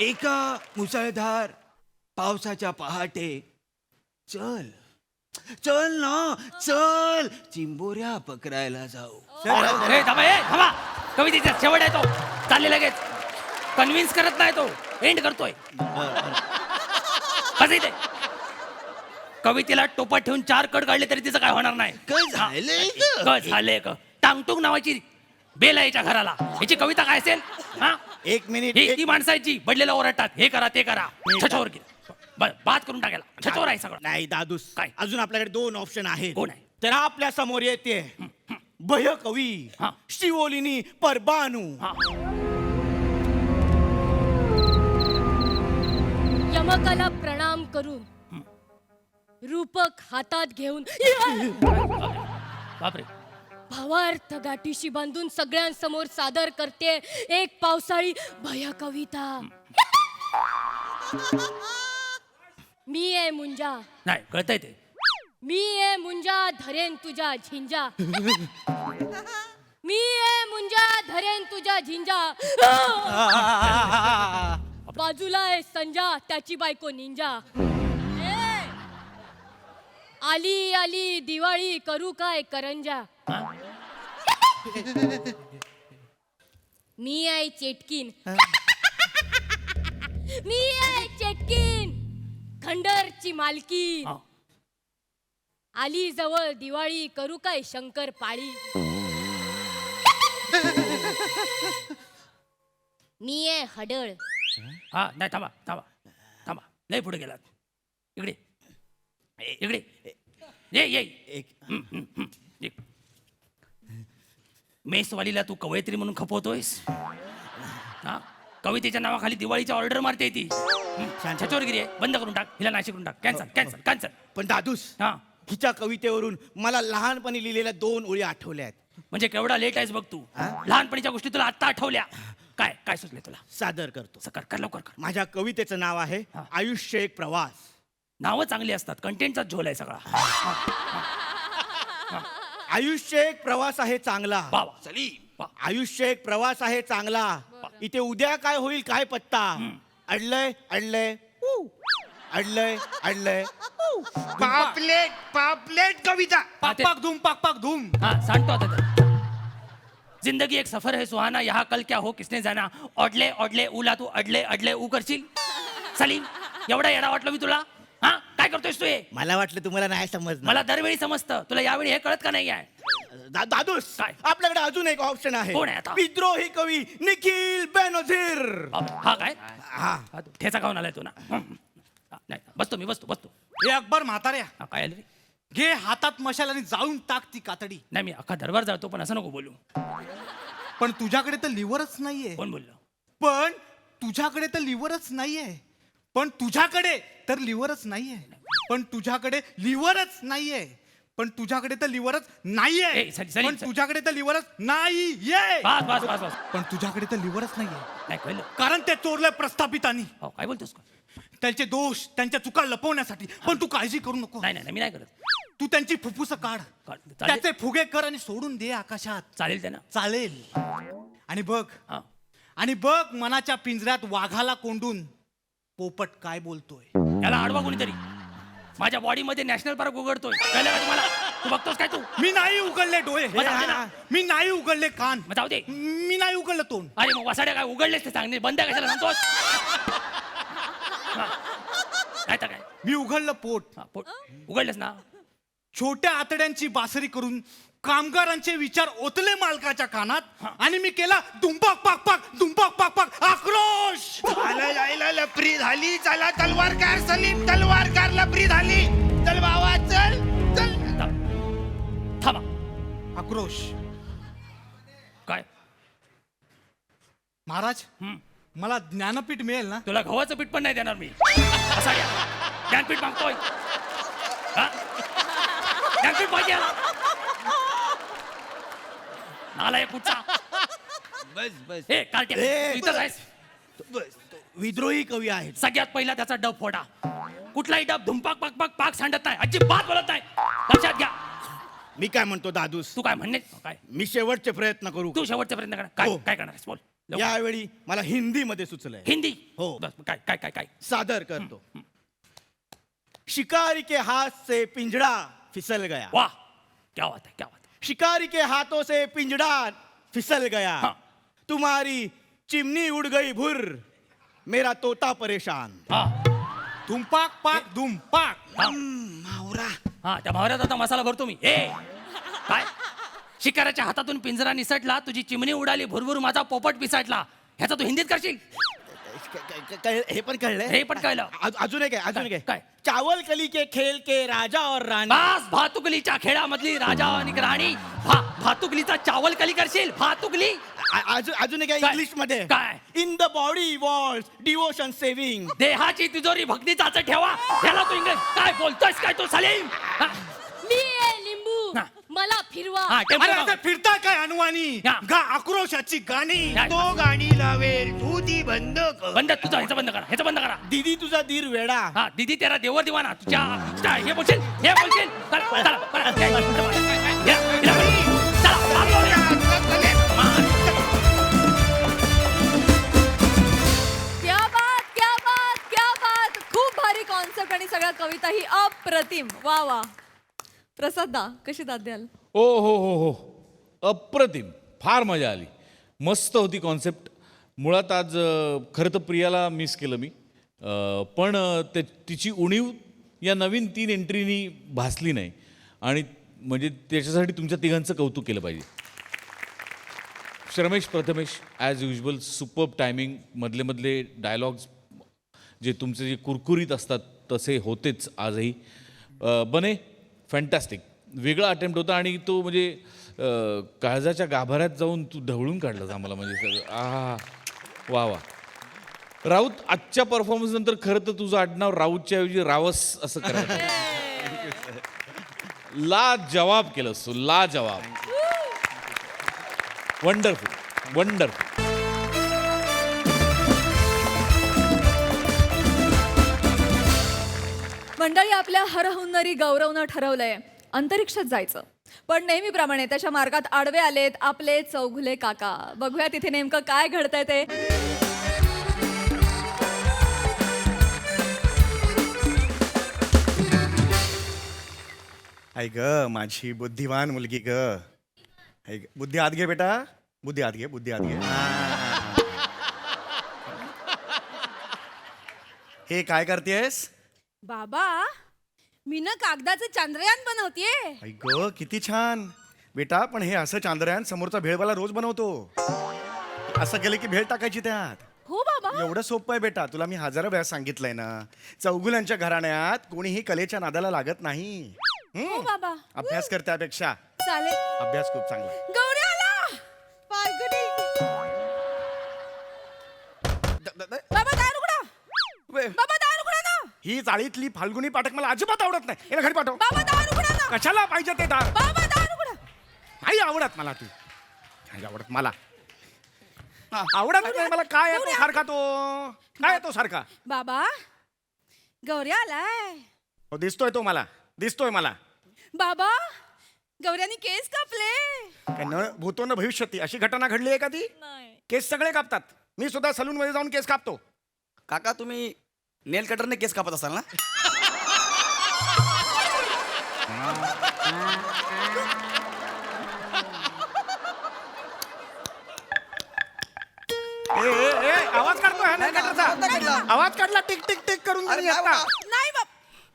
एका मुसळधार पावसाच्या पहाटे चल चल ना चल चिंबोऱ्या पकडायला जाऊ. ए, थांबा, ए, थांबा. कवितेचा शेवट आहे तो. चालले लगेच. कन्व्हिन्स करत नाही तो, एंड करतोय. कसं इथे कवितेला टोपात ठेवून 4 कड काढले तरी तिचं काय होणार नाही. काय झालंय का? टांगटुंग नावाची बेल आहे याच्या घराला. याची कविता काय असेल? हा 1 मिनिट. ही ती माणसाची बडलेला ओरडतात, हे करा ते करा, छछोर केलं, बाद करून टाकायला. छछोर आहे सगळं. नाही दादूस, काय? अजून आपल्याकडे 2 ऑप्शन आहेत. कोण आहे? तर आपल्या समोर येते भय कवी हा. शिवोलिनी परबानू. हा. यमकाला प्रणाम करून रूपक हातात घेऊन बापरे. भावार्थ गाठीशी बांधून सगळ्यांसमोर सादर करते एक पावसाळी भय कविता. मी आहे मुंजा, नाही कळतंय ते. मी आहे मुंजा धरेन तुझ्या झिंजा. मी आहे मुंजा धरेन तुझ्या झिंजा. बाजूला आहे संजा, त्याची बायको निंजा. आली आली दिवाळी, करू काय करंजा. मी आहे चेटकीन. मी आहे चेटकीन, खंडरची मालकीन. आली जवळ दिवाळी, करू काय शंकर पाळी. मी आहे हडळ. हा नाही थांबा थांबा थांबा, लय पुढे गेलात. इकडे इकडे ये ये. ये. मेसवालीला तू कवयित्री म्हणून खपवतोयस. हा कवितेच्या नावाखाली दिवाळीच्या ऑर्डर मारते ती. छचोरगिरी आहे, बंद करून टाक, हिला नाशिक करून टाक. Cancel cancel cancel. पण दादूस, हा हिच्या कवितेवरून मला लहानपणी लिहिलेल्या 2 ओळी आठवल्या आहेत. म्हणजे केवढा लेट आहेस बघ तू. लहानपणीच्या गोष्टी तुला आत्ता आठवल्या. काय काय सुचले तुला? सादर करतो. कर कर लवकर कर. माझ्या कवितेचं नाव आहे हा. आयुष्य एक प्रवास. नावं चांगली असतात, कंटेंटचाच झोल आहे सगळा. आयुष्य एक प्रवास आहे चांगला. वा वा. सलीम आयुष्य एक प्रवास आहे चांगला. इथे उद्या काय होईल काय पत्ता. अडलय अडलय अडलय अडलय. पापलेट पापलेट कविता. पाक पाक धूम पाक पाक धूम. हाँ सांगतो आता ते. जिंदगी एक सफर है सुहाना, यहाँ कल क्या हो किसने जाना. ओढले ओढले उला तू अडले अडले ऊ करशील. सलीम एवढा येडा वाटलो मी तुला? हा काय करतोयस तू हे? मला वाटलं तुम्हाला नाही समजलं. मला दरवेळी समजतं, तुला यावेळी हे कळत का नाही आहे? दादूस, काय? आपल्याकडे अजून एक ऑप्शन आहे. कोण आहे आता? विद्रोही कवी निखिल बेनझीर. हा काय? हा हा, तू ठेचा खाऊन आलाय तू ना. हा, नाही बसतो मी बसतो बसतो. हे अकबर म्हाताऱ्या, हा, काय आलं रे? घे हातात मशाल आणि जाऊन टाक ती कातडी. नाही मी अख्खा दरबार जातो, पण असं नको बोलू. पण तुझ्याकडे तर लिव्हरच नाहीये. कोण बोललो? पण तुझ्याकडे तर लिव्हरच नाहीये. पण तुझ्याकडे तर लिव्हरच नाहीये. पण तुझ्याकडे लिव्हरच नाहीये. पण तुझ्याकडे तर लिव्हरच नाहीये. ए, सलीम, पण तुझ्याकडे तर लिव्हरच नाहीये. बस बस बस बस. पण तुझ्याकडे तर लिव्हरच नाहीये. नाही कळलं. कारण ते चोरलंय प्रस्थापितांनी. हो काय बोलतोस का? त्यांचे दोष त्यांच्या चुका लपवण्यासाठी. पण तू काळजी करू नको. नाही नाही मी नाही करत. तू त्यांची फुफ्फुस काढ, चालेल. त्याचे फुगे कर आणि सोडून दे आकाशात. चालेल त्यांना. चालेल. आणि बघ, हा. आणि बघ मनाच्या पिंजऱ्यात वाघाला कोंडून पोपट काय बोलतोय. याला अडवा कोणीतरी. माझ्या बॉडीमध्ये नॅशनल पार्क उघडतोय. कळलं का तुम्हाला? तू बघतोस काय तू? मी नाही उघडले डोळे, मग जाऊ दे ना. मी नाही उघडले कान, मग जाऊ दे. मी नाही उघडलं तोंड. अरे मग वासाड्या काय उघडलेस ते सांग. बंद कशाला सांगतोस? हा. काय तर काय? मी उघडलं पोट. हा, पोट उघडलेस ना. छोट्या आतड्यांची बासरी करून कामगारांचे विचार ओतले मालकाच्या कानात आणि मी केला दुंपाक पाक पाक दुंपाक पाक पाक आक्रोश. आला जायला लपरी झाली. चला तलवारकार सलीम, तलवारकार लपरी झाली. चल बाबा चल चल. थांबा. आक्रोश. काय महाराज, मला ज्ञानपीठ मिळेल ना? तुला गव्हाचं पीठ पण नाही देणार मी. वासाड्या ज्ञानपीठ मागतोय. हा? ज्ञानपीठ पाहिजे याला. नालाय कुठचा. बस बस. हे कार्ट्या तू इथंच आहेस. विद्रोही कवी आहेत. सगळ्यात पहिला त्याचा डब फोडा. कुठलाही डब धुंपाक पाक पाक पाक सांडत नाही. अजिबात बोलत नाही. लक्षात घ्या. मी काय म्हणतो दादूस, तू काय म्हणणे? काय मी शेवटचे प्रयत्न करू. तू शेवटचा प्रयत्न कर. काय हो. काय करणार आहेस? बोल लवकर. यावेळी मला हिंदीमध्ये सुचलंय. हिंदी. हो. बस, काय काय काय काय सादर करतो. शिकारी के हाथ से पिंजड़ा फिसल गया. वाह, क्या बात है, क्या बात है. शिकारी के हाथों से पिंजड़ा फिसल गया. हाँ. तुम्हारी चिमनी उड़ गई भुर, मेरा तोता परेशान. हा धुंपाक पाक धुंपाक. मावरा. हा त्या भावऱ्यात आता मसाला भरतो मी. ए काय शिकाराच्या हातातून पिंजरा निसटला, तुझी चिमणी उडाली, भुरभुर माझा पोपट पिसाटला. ह्याचा तू हिंदीत करशील? हे पण कळलंय. हे पण कळलं. अजून एक आहे, अजून एक काय? आहे. चावल कली के खेल के राजा और रानी. बस भातुकलीच्या खेळामधली राजा आणि राणी. भातुकलीचा चावल कली करशील? भातुकली. अजून एक आहे काय? इंग्लिश मध्ये. काय? In the body walls devotion saving. देहाची तिजोरी भक्ती चाच ठेवा. ह्याला तू इंग्लिश काय बोलतोयस काय तू सलीम? हा? मी आहे लिंबू. हा. मला फिरवा. हा, टेम्पो अरे लाव. आता फिरता काय अनुवानी? हा. गा आक्रोशाची गाणी. काय? तो गाणी लावेल तू ती बंद कर. बंद. तुझा ह्याचं बंद करा. ह्याचं बंद करा. दीदी तुझा दीर वेडा. हा दीदी तेरा देवर दिवाना. तुझ्या हे बोलशील हे बोलशील. चला, चला, चला. हिला बोल. चला, मार बोल. क्या बात, क्या बात, क्या बात. खूप भारी कॉन्सेप्ट आणि सगळ्या कविता ही अप्रतिम. वा वा. प्रसाद दा, कशी दाद द्याल? हो हो हो हो अप्रतिम. फार मजा आली. मस्त होती कॉन्सेप्ट. मुळात आज खरं तर प्रियाला मिस केलं मी. पण तिची उणीव या नवीन 3 एंट्रीनी भासली नाही. आणि म्हणजे त्याच्यासाठी तुमच्या तिघांचं कौतुक केलं पाहिजे. Shramesh Prathamesh as usual superb timing. मधले मधले डायलॉग्स जे तुमचे जे कुरकुरीत असतात तसे होतेच आजही. बने फॅन्टॅस्टिक. वेगळा अटेम्प्ट होता आणि तो म्हणजे काळजाच्या गाभाऱ्यात जाऊन तू ढवळून काढलास आम्हाला. म्हणजे सगळं वा वा. राऊत, आजच्या परफॉर्मन्स नंतर खरं तर तुझं आडनाव राऊतच्या ऐवजी रावस असं करायचं. लाजवाब केलंस तू. लाजवाब. Wonderful wonderful. मंडळी, आपल्या हरहुन्नरी गौरवनं ठरवलंय अंतरिक्षात जायचं. पण नेहमीप्रमाणे त्याच्या मार्गात आडवे आलेत आपले चौघुले काका. बघूया तिथे नेमकं काय घडतंय ते. आई ग माझी बुद्धिवान मुलगी ग. आई ग. बुद्धी आत घे बेटा. बुद्धी आत घे. बुद्धी आत घे. हे काय करतेस? बाबा मी ना कागदाचं चांद्रयान बनवतेय. आई ग किती छान बेटा. पण हे असं चांद्रयान समोरचा भेळवाला रोज बनवतो. असं केलं की भेळ टाकायची त्यात. हो बाबा. एवढं सोपं आहे बेटा. तुला मी हजारो वेळा सांगितलंय ना. चौगुल्यांच्या घराण्यात कोणीही कलेच्या नादाला लागत नाही. हो बाबा. अभ्यास कर त्यापेक्षा. चालेल. अभ्यास खूप चांगला. गौरी आला. फाल्गुनी. बाबा दार उघडा. बाबा दार उघडा ना. ही चाळीतली फाल्गुनी पाठक मला अजिबात आवडत नाही. याला घरी पाठव. बाबा दार उघडा ना. कशाला पाहिजे ते दार? बाबा दार उघडा. नाही आवडत मला. तू नाही आवडत मला. आवडत नाही मला. काय आहे तो सारखा? तो काय आहे तो सारखा? बाबा गौऱ्या आलाय. हो दिसतोय तो मला, दिसतोय मला. बाबा गौऱ्यानी केस कापले. काय न भूतो न भविष्यती अशी घटना घडली आहे का ती? केस सगळे कापतात. मी सुद्धा सलून मध्ये जाऊन केस कापतो. काका तुम्ही नेल कटरने केस कापत असाल ना? आवाज काढतो हा नेल कटरचा. आवाज काढला टिक टिक टिक करून अरे नाही नाही आता. बाबा. नाही बाप.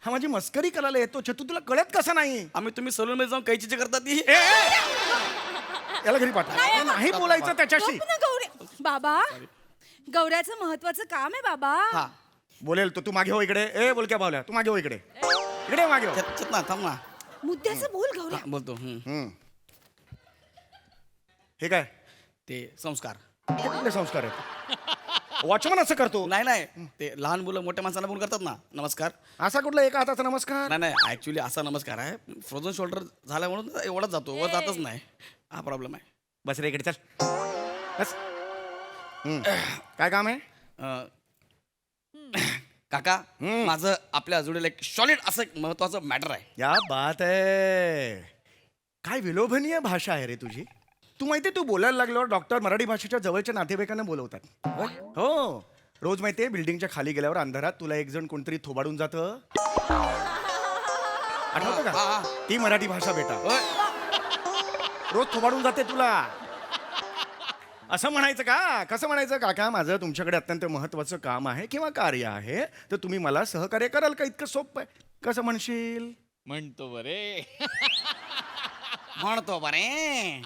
हा माझी मस्करी करायला येतो छतू, तुला कळत कसं नाही? आम्ही तुम्ही सलून मध्ये जाऊन कैचीचे करतात ती. याला घरी पाठवा. नाही बोलायचं त्याच्याशी. गप ना गौऱ्या. बाबा गौऱ्याचं महत्वाचं काम आहे बाबा. हा बोलेल तो. तू मागे हो इकडे. बोल क्या भावल्या, तू मागे हो इकडे. इकडे मागे हो. चेतना थांब ना. मुद्द्याचं बोल गौऱ्या. हा, बोलतो. हे काय ते संस्कार. हे कुठले संस्कार आहेत? वॉचमन असं करतो? नाही नाही ते लहान मुलं मोठ्या माणसांना बोल करतात ना नमस्कार. असा कुठला एका हाताचा नमस्कार? नाही नाही ऍक्च्युली असा नमस्कार आहे. फ्रोझन शोल्डर झाला म्हणून एवढाच जातो, वर जातच नाही. हा प्रॉब्लेम आहे. बस रे इकडे चल. बस. काय काम आहे? काका माझं आपल्या जोडीला एक सॉलिड असं एक महत्वाचं मॅटर आहे. या बात आहे. काय विलोभनीय भाषा आहे रे तुझी. तू माहितीये तू बोलायला लागल्यावर डॉक्टर मराठी भाषेच्या जवळच्या नातेवाईकांना बोलवतात. हो रोज माहितीये बिल्डिंगच्या खाली गेल्यावर अंधारात तुला एक जण कोणतरी थोबाडून जातं. आठवतं का? ती मराठी भाषा बेटा. रोज थोबाडून जाते तुला. असं म्हणायचं का? कसं म्हणायचं? काका माझं तुमच्याकडे अत्यंत महत्वाचं काम आहे किंवा कार्य आहे, तर तुम्ही मला सहकार्य कराल का? इतकं सोपं आहे. कसं म्हणशील? म्हणतो बरे. म्हणतो बरे.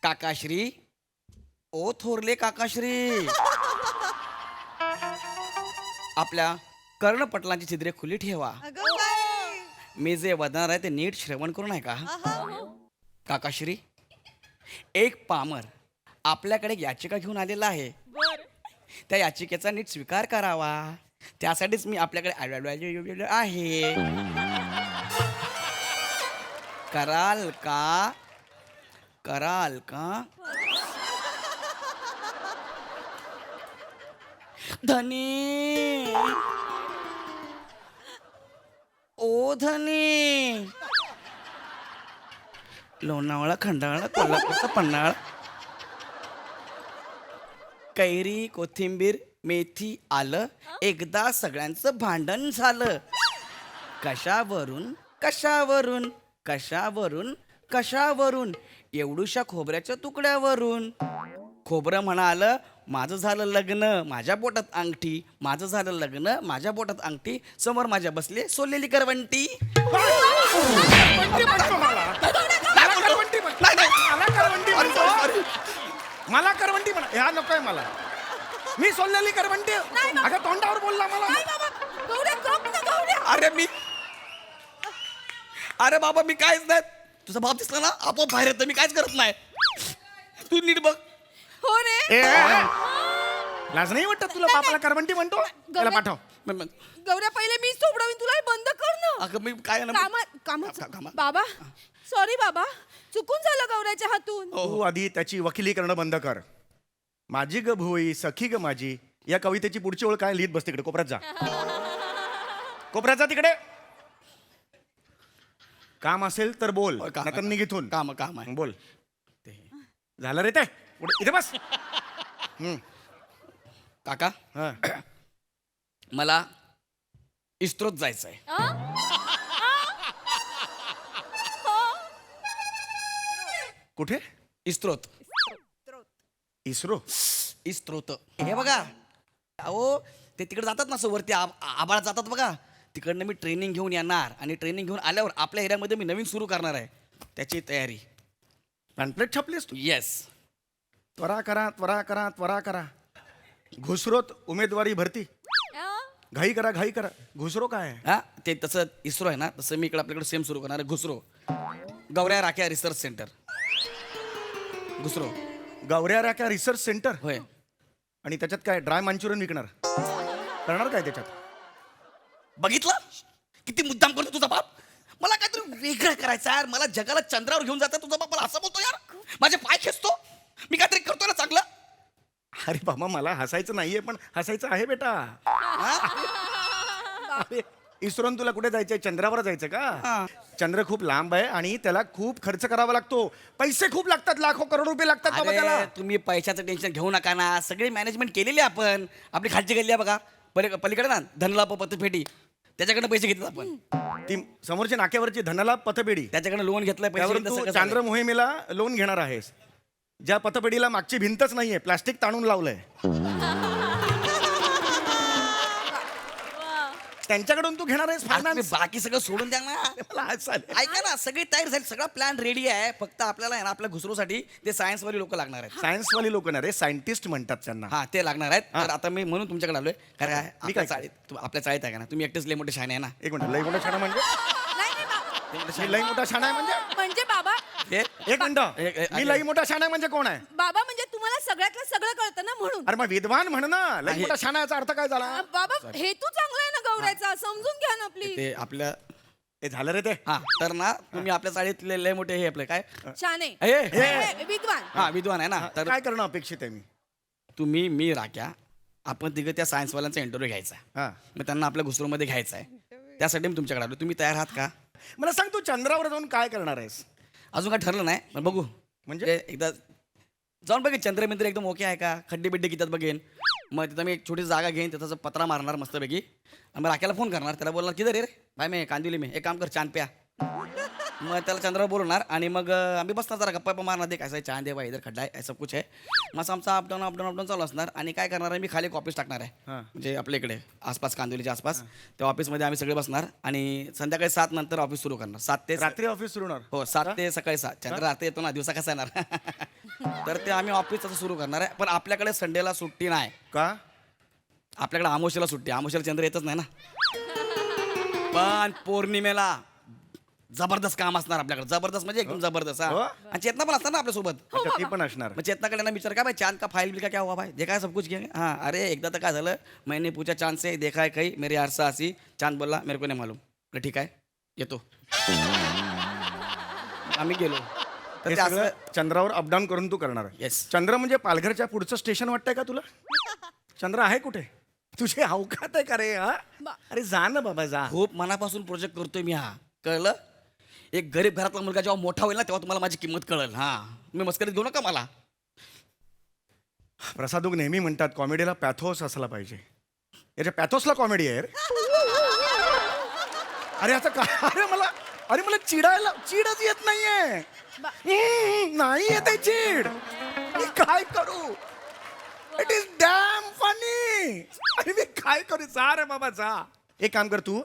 काकाश्री ओ थोरले काकाश्री, आपल्या कर्णपटलांची छिद्रे खुली ठेवा. मी जे वदणार आहे ते नीट श्रवण करून आहे का? काकाश्री एक पामर आपल्याकडे याचिका घेऊन आलेला आहे. त्या याचिकेचा नीट स्वीकार करावा. त्यासाठीच मी आपल्याकडे आहे. कराल का? कराल का? धनी ओ धनी. लोणावळा खंडाळा कोल्हापूरचा पन्हाळा, कैरी कोथिंबीर मेथी आलं, एकदा सगळ्यांचं भांडण झालं. कशावरून कशावरून कशावरून कशावरून? एवढूशा खोबऱ्याच्या तुकड्यावरून. खोबरं म्हणालं माझं झालं लग्न माझ्या पोटात अंगठी, माझं झालं लग्न माझ्या पोटात अंगठी, समोर माझ्या बसले सोललेली करवंटी. मला करवंटी म्हणा. ह्या नकोय मला. मी सोललेली करवंटी. अगं तोंडावर बोलला मला. अरे बाबा मी काहीच नाही. तुझा बाप दिसला ना आपोआप बाहेर येतं. मी काहीच करत नाही. तू नीट बघ. हो रे. लाज नाही वाटत तुला? बापाला करवंटी म्हणतो. त्याला पाठव. गौऱ्या पहिले मी सोडवीन तुला. हे बंद कर ना. अगं मी काय कामात बाबा सॉरी बाबा, चुकून झालं गौऱ्याच्या हातून. तू आधी त्याची वकिली करणं बंद कर. माझी ग भुई सखी ग माझी या कवितेची पुढची ओळ काय लिहित बस तिकडे कोपऱ्यात जा. कोपऱ्यात जा तिकडे. काम असेल तर बोल, नाहीतर निघ इथून. काम काम आहे. बोल. झालं रे ते. इथे बस. काका मला इस्रोत जायचंय. कुठे? इस्रोत. इस्रो. इस्रोत हे बघा. अहो ते तिकडे जातात ना, वरती आबाळात जातात बघा. तिकडनं मी ट्रेनिंग घेऊन येणार आणि ट्रेनिंग घेऊन आल्यावर आपल्या एरियामध्ये मी नवीन सुरू करणार आहे. त्याची तयारी. पॅम्पलेट छापलीस तू? येस. त्वरा करा त्वरा करा त्वरा करा. घुसरोत उमेदवारी भरती. घाई करा घाई करा. घुसरो काय आहे? हा ते तसं इस्रो आहे ना, तसं मी इकडे आपल्याकडे सेम सुरू करणार आहे. घुसरो गौऱ्या राख्या रिसर्च सेंटर. घुसरो गौऱ्या राख्या रिसर्च सेंटर. होय. आणि त्याच्यात काय ड्राय मांचुरियन विकणार? करणार काय त्याच्यात? बघितलं किती मुद्दाम करतो तुझा बाप. मला काहीतरी वेगळं करायचं यार. मला जगाला चंद्रावर घेऊन जाता तुझा बाप. मला असं बोलतो यार. माझे पाय खेचतो. मी काहीतरी करतो ना चांगलं. अरे बाबा मला हसायचं नाहीये पण हसायचं आहे बेटा. अरे, इस्रोन तुला कुठे जायचंय? चंद्रावर जायचं का? चंद्र खूप लांब आहे आणि त्याला खूप खर्च करावा लागतो. पैसे खूप लागतात, लाखो करोड रुपये लागतात बाबा त्याला. अरे तुम्ही पैशाचं टेन्शन घेऊ नका ना, सगळी मॅनेजमेंट केलेली आहे आपण. आपली खालची गल्ली आहे बघा, पलीकडे ना धनला पतपेढी, त्याच्याकडनं पैसे घेतले आपण. ती समोरच्या नाक्यावरची धनाला पतपेढी, त्याच्याकडनं लोन घेतलंय त्यावरून पैसे. तू चांद्र मोहिमेला लोन घेणार आहेस. ज्या पतपेढीला मागची भिंतच नाहीये, प्लास्टिक ताणून लावलंय. त्यांच्याकडून तू घेणार आहेस फायनान्स. बाकी सगळं सोडून द्या ना. मला हसायला आलं. ऐका ना, सगळी तयारी झाली, सगळा प्लॅन रेडी आहे. फक्त आपल्याला आहे ना, आपल्या घुसरूसाठी ते सायन्सवाली लोक लागणार आहेत. सायन्सवाली लोक ना रे, सायंटिस्ट म्हणतात त्यांना. हा ते लागणार आहेत. तर आता मी म्हणून तुमच्याकडे आलोय. कारण काय, मी आपल्या काय चाळीत आपल्या चाळीत आहे का ना, तुम्ही एकटेच लय मोठे शाणे आहे ना. एक मिनिट, लई मोठा छाणा म्हणजे? नाही नाही बा- मी लई मोठा छाणा आहे म्हणजे? म्हणजे बाबा एक मिनिट, मी लई मोठा छाणा आहे म्हणजे कोण आहे? बाबा म्हणजे तुम्हाला सगळ्यातलं सगळं कळतं ना म्हणून. अरे मग विद्वान म्हण ना. लई आहे. मोठा छाणा याचा अर्थ काय झाला? बाबा हेतू चांगला आहे ना गौऱ्याचा, समजून घ्या ना प्लीज. ते आपल्या हे झालं रे ते. हा तर ना, तुम्ही आपल्या चाळीतले लय मोठे हे आपले काय छाने विद्वान. हा विद्वान आहे ना. तर काय करणं अपेक्षित आहे मी? तुम्ही मी राख्या आपण तिघं त्या सायन्सवाल्यांचा इंटरव्ह्यू घ्यायचा. हा, मग त्यांना आपल्या घुसरूमध्ये घ्यायचा आहे. त्यासाठी मी तुमच्याकडे आलो. तुम्ही तयार आहात का? मला सांग, तू चंद्रावर जाऊन काय करणार आहेस? अजून काय ठरलं नाही, पण बघू. म्हणजे? एकदा जाऊन बघेन चंद्रमिंद्र एकदम ओके आहे का, खड्डे बिड्डे किती बघेन. मग तिथं मी एक छोटी जागा घेईन, त्याचा पत्रा मारणार मस्तपैकी आणि मग राख्याला फोन करणार. त्याला बोलणार किधर रे भाई, मी कांदिवली मी, एक काम कर चांद प्या. मग त्याला चंद्रावर बोलणार आणि मग आम्ही बसणार, जरा गप्पा मारणार. दे कैसा चांद आहे भाई, इधर खड्डा आहे, सब कुछ आहे. मग आमचा अपडाऊन चालू असणार. आणि काय करणार आहे, मी खाली एक ऑफिस टाकणार आहे, म्हणजे आपल्या इकडे आसपास कांदिवलीच्या आसपास. त्या ऑफिसमध्ये आम्ही सगळे बसणार आणि संध्याकाळी 7 नंतर ऑफिस सुरू करणार. 7 ते रात्री ऑफिस सुरू होणार? हो, 7 ते सकाळी 7. चंद्र रात्री येतो ना, दिवसा कसा येणार? तर ते आम्ही ऑफिस असं सुरू करणार आहे. पण आपल्याकडे संडेला सुट्टी नाही. का? आपल्याकडे आमोशेला सुट्टी. आमोशेला चंद्र येतच नाही ना. पण पौर्णिमेला जबरदस्त काम असणार आपल्याकडे. जबरदस्त म्हणजे एकदम जबरदस्त. हो? आणि चेतना पण असणार ना आपल्यासोबत. अच्छा, ती पण असणार. मग चेतनाकडे ना विचार, काय भाई चांद का फाइल बिल का क्या हुआ भाई, देखा है सब कुछ किया? हाँ, अरे एकदा तर काय झालं, मैंने पूछा चांद से, देखा है कहीं, मेरी आरसा हसी. चांद बोलला मेरे को नहीं मालूम. ठीक आहे येतो. आम्ही गेलो. तर हे ते सगळं असं चंद्रावर अपडाऊन करून तू करणार आहे? Yes. चंद्र म्हणजे पालघरच्या पुढचं स्टेशन वाटतंय का तुला? चंद्र आहे कुठे? तुझे अवकात आहे का रे? हा, अरे जा ना बाबा, जा. खूप मनापासून प्रोजेक्ट करतोय मी हा, कळलं? एक गरीब घरातला मुलगा जेव्हा मोठा होईल ना, तेव्हा तुम्हाला माझी किंमत कळेल. हा, तुम्ही मस्करीत घेऊ नका मला. प्रसादूक नेहमी म्हणतात कॉमेडीला पॅथोस असला पाहिजे. याच्या पॅथोसला कॉमेडी आहे रे. अरे आता काय? अरे मला चीडच येत नाहीये. नाही येत आहे चीड. मी काय करू? It is dam funny. अरे मी काय करू? जा रे बाबा जा. एक काम कर, तू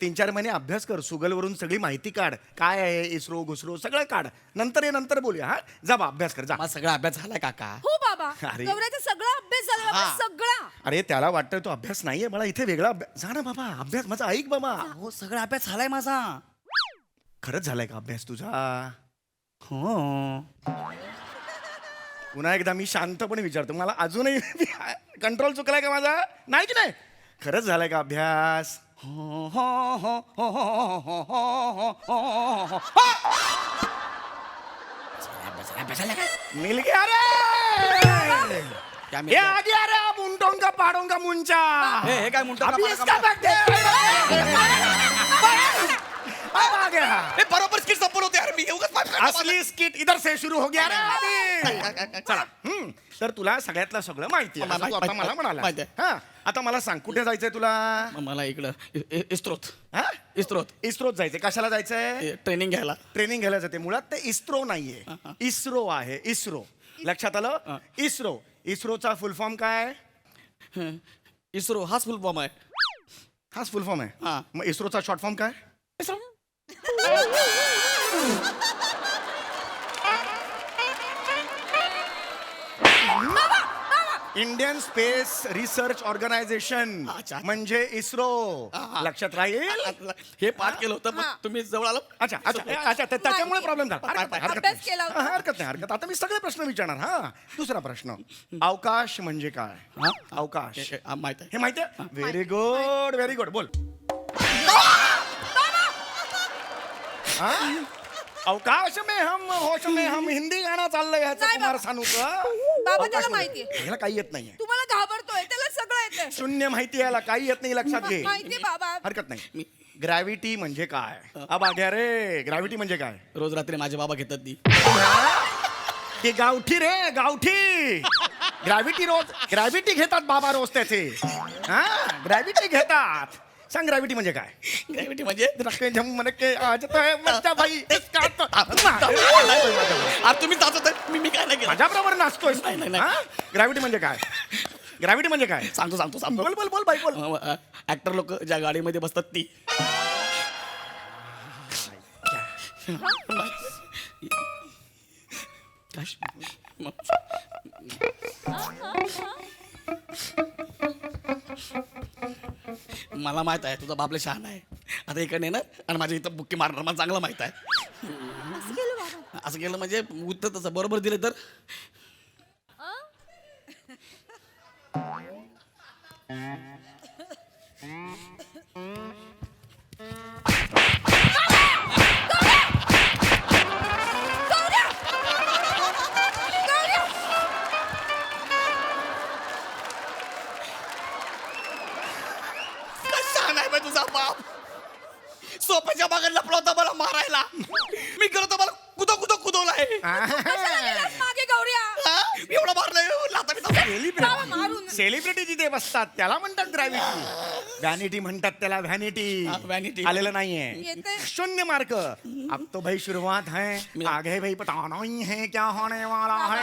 3-4 महिने अभ्यास कर, सुगलवरून सगळी माहिती काढ, काय आहे इस्रो घुसरो सगळं काढ. नंतर बोलूया. हा, जा बा, अभ्यास कर जा. माझा सगळा अभ्यास झालाय काका. हो बाबा, अरे. गौऱ्याचा सगळा अभ्यास झाला बाबा, सगळा. अरे त्याला वाटतं तो अभ्यास नाहीये, मला इथे वेगळा अभ्यास. जा ना बाबा, अभ्यास माझा ऐक बाबा. हो, सगळा अभ्यास झालाय माझा. खरंच झालाय का अभ्यास तुझा? हो. पुन्हा एकदा मी शांतपणे विचारतो, मला अजूनही कंट्रोल चुकलाय का माझा? नाही की नाही? खरंच झालाय का अभ्यास? हो, हो, हो, हो, हो, हो, हो, हो, हो. मिल गया रे. क्या मिल ये गया? आ गया रे, मुंटोंगा पाडोंगा मुंचा. हे काय म्हणतो अभी इसका back दे. अब आ गया. हे बरोबर स्किट संपवलं होते यार मी. असली स्किट इधर से शुरू हो गया रे अभी. चला. तर तुला सगळ्यातलं सगळं माहिती आहे, असं तू आता मला म्हणाला. माहिती आहे. हा, आता मला सांग, कुठे जायचंय तुला? मला इकडं इस्त्रोत हा, इस्त्रोत इस्रोत जायचंय. कशाला जायचंय? ट्रेनिंग घ्यायला. ट्रेनिंग घ्यायला जाते. मुळात ते इस्रो नाहीये, इस्रो आहे. इस्रो लक्षात आलं? इस्रो. इस्रोचा फुल फॉर्म काय? इस्रो हाच फुल फॉर्म आहे. हाच फुल फॉर्म आहे. हा. मग इस्रोचा शॉर्ट फॉर्म काय? ISRO. Indian space research organisation, अच्छा. म्हणजे इस्रो. लक्षात राहील? हे पाठ केलं होतं, मग तुम्ही जवळ आलो. अच्छा अच्छा, त्याच्यामुळे प्रॉब्लेम झाला. अभ्यास केला होता. हरकत नाही. आता मी सगळे प्रश्न विचारणार. हा, दुसरा प्रश्न, अवकाश म्हणजे काय? हा? अवकाश माहित आहे. हे माहिती आहे? Very good. बोल. हा? अवकाश में हम होश में हम, हिंदी गाणं चाललंय ह्याचं नाही कुमार बाबा. सानूचं. बाबा त्याला माहितीये. ह्याला काही येत नाहीये. तुम्हाला घाबरतोय, त्याला सगळं येते. नाहीये शून्य माहिती याला काही येत नाही लक्षात घे माहितीये बाबा हरकत नाही ग्रॅव्हिटी म्हणजे काय बाग्या रे ग्रॅव्हिटी म्हणजे काय रोज रात्री माझे बाबा घेतात ती ते गावठी रे गावठी ग्रॅव्हिटी घेतात बाबा रोज त्याचे हा ग्रॅव्हिटी घेतात सांग ग्रॅव्हिटी म्हणजे काय ग्रॅव्हिटी म्हणजे भाई अरे तुम्ही नाचत मी काय नाही केलं माझ्याबरोबर नाचतोय ग्रॅव्हिटी म्हणजे काय ग्रॅव्हिटी म्हणजे काय सांगतो बोल बोल बोल बाई बोल ऍक्टर लोक ज्या गाडीमध्ये बसतात ती मला माहित आहे तुझा बापले शहाणा आहे आता इकडे ना आणि माझ्या इथं बुक्की मारणार मला चांगलं माहित आहे असं केलं म्हणजे उत्तर तसं बरोबर दिलं तर शहाणा आहे बे तुझा बाप सोफ्याच्या बागेत लपला होता मला मारायला मी करतो मला कुदवलाय मागे गौऱ्या एवढं मारलंय सेलिब्रिटी जिथे बसतात त्याला म्हणतात ग्रॅव्हिटी व्हॅनिटी म्हणतात त्याला व्हॅनिटी vanity. आलेलं नाहीये येते. 0 मार्क अब तो भाई शुरुआत है आगे भाई पता नहीं है क्या होने वाला है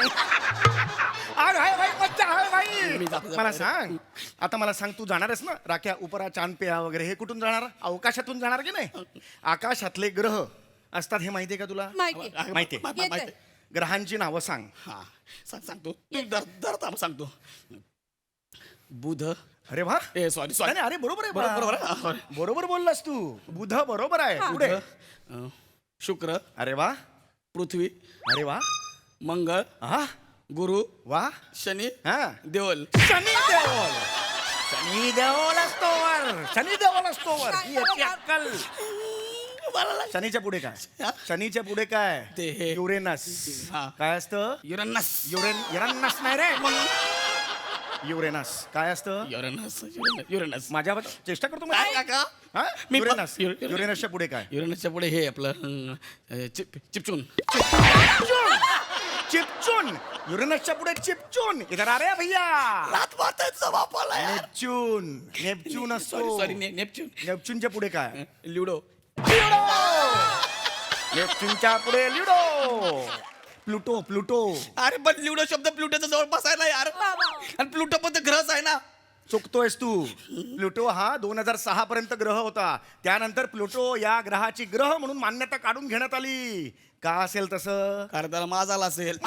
आग है भाई मज्जा है भाई मला सांग आता मला सांग तू जाणारच ना राख्या उपरा चांद पे वगैरे हे कुठून जाणार अवकाशातून जाणार की नाही आकाशातले ग्रह असतात हे माहितीये का तुला माहितीये. माहितीये ग्रहांची नावं सांग हा सांगतो दर सांगतो बुध अरे वा ए सॉरी नाही, नाही, अरे बरोबर आहे बरोबर बा. आहे. बरोबर बोललास तू बुध बरोबर आहे पुढे शुक्र अरे वा पृथ्वी अरे वा मंगळ हा गुरु वा शनी हा देवल शनी देवल शनी देवल असतो वर शनी देवल असतो वर ही याची अक्कल शनीच्या पुढे काय शनीच्या पुढे काय ते हे. युरेनस हा. काय असतं युरेनस युरेनस नाही रे युरेनस काय असतं युरेनस माझ्या चेष्टा करतो मी. काय काका? हा? मी पण- युरेनस युरेनसच्या पुढे काय युरेनसच्या पुढे हे आपलं चिपचून चिपचून युरेनसच्या पुढे चिपचून इधर आ रे भैया नेपच्यून नेपच्यून असतो सॉरी नेपच्यून नेपच्यूनच्या पुढे काय ल्युडो नेपच्यूनच्या पुढे ल्युडो प्लुटो प्लुटो अरे पण ल्युडो शब्द प्लुटोच्या जवळ बसायला यार आणि प्लुटो पण तर ग्रहच आहे ना चुकतोयस तू प्लुटो हा 2006 पर्यंत ग्रह होता त्यानंतर प्लुटो या ग्रहाची ग्रह म्हणून मान्यता काढून घेण्यात आली का असेल तसं कारण त्याला माज आला असेल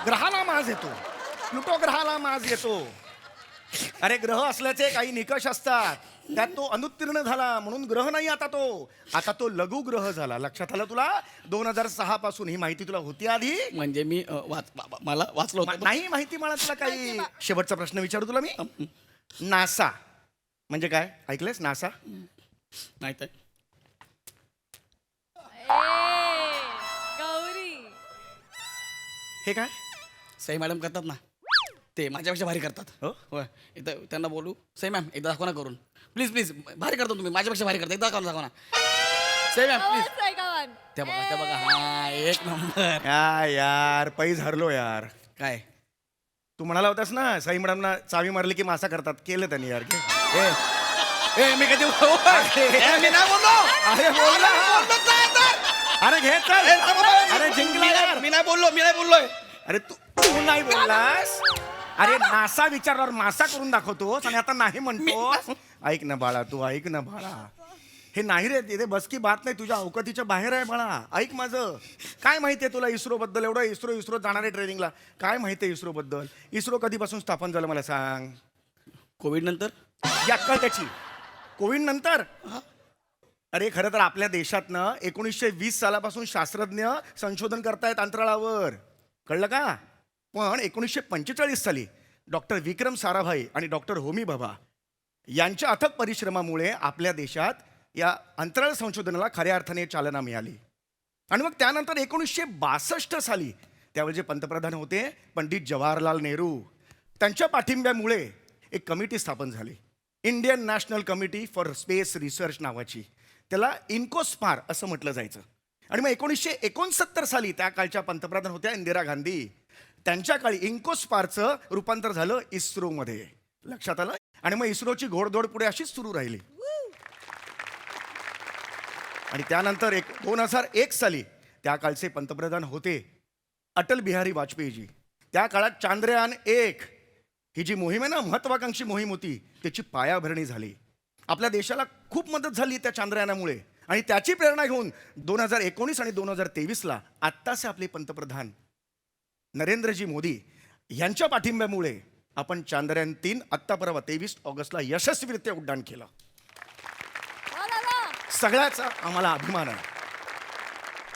ग्रहाला माज येतो प्लुटो ग्रहाला माज येतो अरे ग्रह असल्याचे काही निकष असतात त्यात तो अनुत्तीर्ण झाला म्हणून ग्रह नाही आता तो लघु ग्रह झाला लक्षात आलं तुला 2006 पासून ही माहिती तुला होती आधी म्हणजे मी मला वाचलो होतं नाही माहिती मला तुला काही शेवटचा प्रश्न विचारू तुला मी नासा म्हणजे काय ऐकलंयस नासा माहित आहे गौरी हे काय सई मॅडम करतात ना ते माझ्यापेक्षा भारी करतात हो? होय इथं त्यांना बोलू सई मॅम एकदा दाखवा ना करून प्लीज प्लीज भारी करतो तुम्ही माझ्यापेक्षा भारी करता एकदा दाखवा ना सई मॅम प्लीज त्या बघा हा एक नंबर यार पैज हरलो यार काय तू म्हणाला होतास ना साई मॅडमना चावी मारली की मासा करतात केलं त्यांनी यार मी कधी मी नाही बोललो अरे बोल ना. अरे घे चल अरे जिंकला यार मी नाही बोललोय अरे तू नाही बोललास अरे नासा विचारल्यावर मासा करून दाखवतोस आणि आता नाही म्हणतो ऐक ना बाळा तू ऐक ना बाळा हे नाही रे तिथे बस की बात नाही तुझ्या अवकातीच्या बाहेर आहे बाळा ऐक माझं काय माहितीये तुला इस्रो बद्दल एवढं इस्रो जाणारे ट्रेनिंगला काय माहितीये इस्रो बद्दल इस्रो कधीपासून स्थापन झालं मला सांग कोविड नंतर या अक्कल त्याची कोविड नंतर अरे खरं तर आपल्या देशातनं 1920 सालापासून शास्त्रज्ञ संशोधन करतायत अंतराळावर कळलं का पण 1945 साली डॉक्टर विक्रम साराभाई आणि डॉक्टर होमी भाभा यांच्या अथक परिश्रमामुळे आपल्या देशात या अंतराळ संशोधनाला खऱ्या अर्थाने चालना मिळाली आणि मग त्यानंतर 1962 साली त्यावेळी जे पंतप्रधान होते पंडित जवाहरलाल नेहरू त्यांच्या पाठिंब्यामुळे एक कमिटी स्थापन झाली, Indian national committee for space research नावाची. त्याला इन्कोस्पार असं म्हटलं जायचं. आणि मग 1969 साली त्या काळच्या पंतप्रधान होत्या इंदिरा गांधी. त्यांच्या काळी इन्कोस्पारचं रूपांतर झालं इस्रोमध्ये. लक्षात आलं? आणि मग इस्रोची घोडदौड पुढे अशीच सुरू राहिली. आणि त्यानंतर 2001 साली त्या काळचे पंतप्रधान होते अटल बिहारी वाजपेयीजी. त्या काळात चांद्रयान-1 ही जी मोहीम आहे ना, महत्वाकांक्षी मोहीम होती, त्याची पायाभरणी झाली. आपल्या देशाला खूप मदत झाली त्या चांद्रयानामुळे. आणि त्याची प्रेरणा घेऊन 2019 आणि 2023ला आत्ताचे आपले पंतप्रधान नरेंद्रजी मोदी यांच्या पाठिंब्यामुळे आपण चांद्रयान-3 आत्ता परवा 23 ऑगस्टला यशस्वीरित्या उड्डाण केलं. सगळ्याचा आम्हाला अभिमान आहे.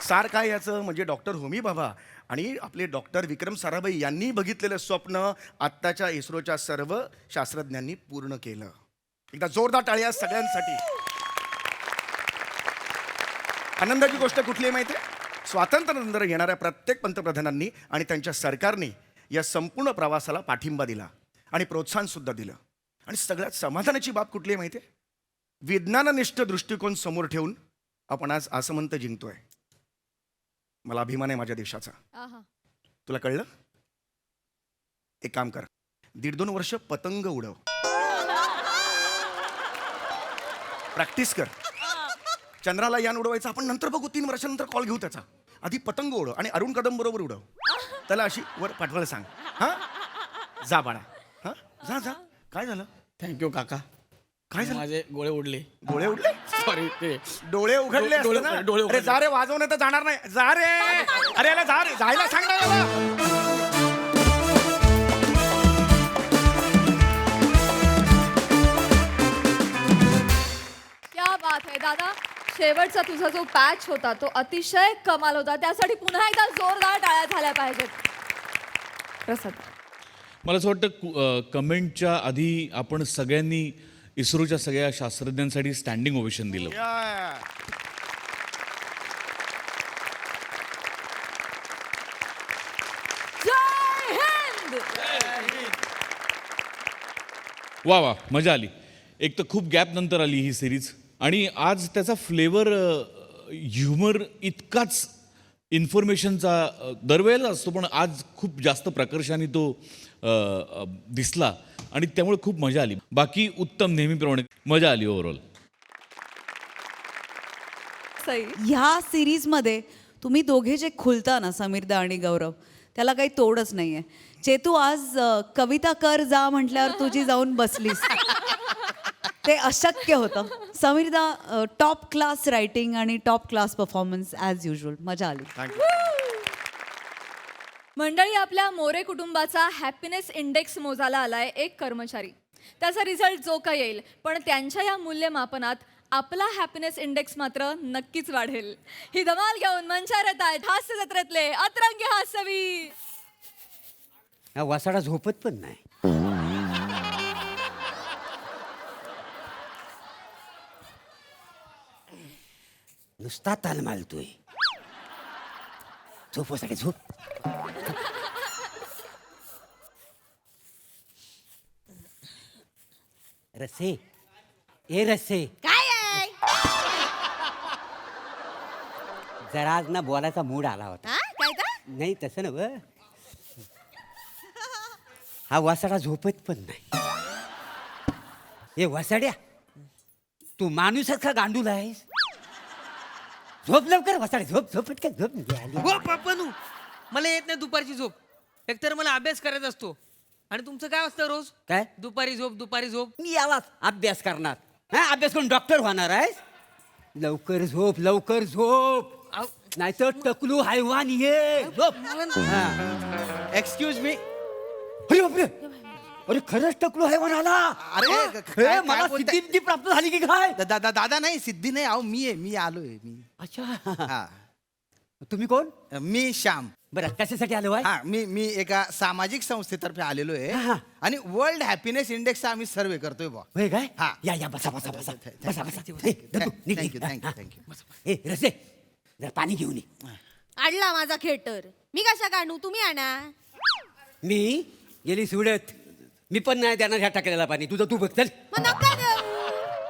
सार काय याचं म्हणजे डॉक्टर होमी भाभा आणि आपले डॉक्टर विक्रम साराभाई यांनी बघितलेलं स्वप्न आत्ताच्या इस्रोच्या सर्व शास्त्रज्ञांनी पूर्ण केलं. एकदा जोरदार टाळ्या सगळ्यांसाठी. आनंदाची गोष्ट कुठली आहे माहिती आहे? स्वातंत्र्यानंतर येणाऱ्या प्रत्येक पंतप्रधानांनी आणि त्यांच्या सरकारने या संपूर्ण प्रवासाला पाठिंबा दिला आणि प्रोत्साहन सुद्धा दिलं. आणि सगळ्यात समाधानाची बाब कुठली आहे माहिती आहे? विज्ञाननिष्ठ दृष्टिकोन समोर ठेवून आपण आज आसमंत जिंकतोय. मला अभिमान आहे माझ्या देशाचा. तुला कळलं? एक काम कर, 1.5-2 वर्ष पतंग उडव, प्रॅक्टिस कर. चंद्राला यान उडवायचं आपण नंतर बघू, 3 वर्षानंतर कॉल घेऊ त्याचा. आधी पतंग उडव आणि अरुण कदम बरोबर उडव. त्याला अशी वर पाठवायला सांग. हा, जा बाळा. हा, जा जा. काय झालं? थँक्यू काका. काय झालं? माझे गोळे उडले. डोळे उडले? सॉरी, ते डोळे उघडले असते ना. डोळे अरे जा रे, वाजवणं तर जाणार नाही. जा रे. अरे याला जा रे, जायला सांग ना याला. क्या बात आहे दादा. शेवटचा तुझा जो पॅच होता तो अतिशय कमाल होता. त्यासाठी पुन्हा एकदा जोरदार टाळ्या झाल्या पाहिजेत. प्रसाद, मला असं वाटतं कमेंटच्या आधी आपण सगळ्यांनी इस्रोच्या सगळ्या शास्त्रज्ञांसाठी स्टँडिंग ओवेशन दिलं. जय हिंद. वा वा, मजा आली. एक तर खूप गॅप नंतर आली ही सिरीज आणि आज त्याचा फ्लेवर ह्युमर इतकाच इन्फॉर्मेशनचा दरवेळेला असतो, पण आज खूप जास्त प्रकर्षाने तो दिसला आणि त्यामुळे खूप मजा आली. बाकी उत्तम, नेहमीप्रमाणे मजा आली ओव्हरऑल. सई, ह्या सिरीजमध्ये तुम्ही दोघे जे खुलता ना, समीरदा आणि गौरव, त्याला काही तोडच नाही आहे. चेतू आज कविता कर जा म्हटल्यावर तुझी जाऊन बसलीस. ते अशक्य होतं. समीरदा टॉप क्लास रायटिंग आणि top class performance as usual. मजा आली. मंडळी, आपल्या मोरे कुटुंबाचा हॅपीनेस इंडेक्स मोजायला आलाय एक कर्मचारी. त्याचा रिझल्ट जो का येईल, पण त्यांच्या या मूल्यमापनात आपला हॅपीनेस इंडेक्स मात्र नक्कीच वाढेल. ही धमाल घेऊन मंचावर येत आहेत हास्य जत्रेतले अतरंगी हास्यवीर. वासाडा झोपत पण नाही. नुसता ताल मालतोय. झोप वासाडे, झोप. रसे, ए रसे, काय आहे? जरा आज ना बोलायचा मूड आला होता. हा? काय का? नाही तसं नव, हा वासाडा झोपत पण नाही. ए वासाड्या, तू माणूसच का गांडूल आहेस? झोप लवकर वासाडे, झोप झोप पटकन झोप. हो पापनू, मला येत नाही दुपारची झोप. एकतर मला अभ्यास करायचा असतो आणि तुमचं काय असतं रोज? काय? दुपारी झोप, दुपारी झोप. मी यालाच अभ्यास करणार. हा, अभ्यास करून डॉक्टर होणार आहेस? लवकर झोप, लवकर झोप, नाहीतर टकलू हैवान ये. झोप. Excuse me. अरे बापरे, अरे खरंच टकलू हैवान आला. अरे मला सिद्धी प्राप्त झाली की काय? दादा नाही, सिद्धी नाही. अहो मी आलोय. मी अच्छा, तुम्ही कोण? मी श्याम. बरं, कशासाठी आलो आहे? हा, मी एका सामाजिक संस्थेतर्फे आलेलो आहे हा. आणि वर्ल्ड हॅपीनेस इंडेक्सचा आम्ही सर्वे करतोय बा. होय काय? हा. या बसा बसा बसा बसा बसा. ए, दत्तू, निघ, थँक्यू निघ. Thank you thank you. ए रसे, जरा पाणी घेऊन ये. आणला माझा खेटर. मी कशा काढू? तुम्ही आणा. मी गेली सुडत मी पण नाही देणार ह्या टाकलेला पाणी तुझं तू बघ चल. मग नका देऊ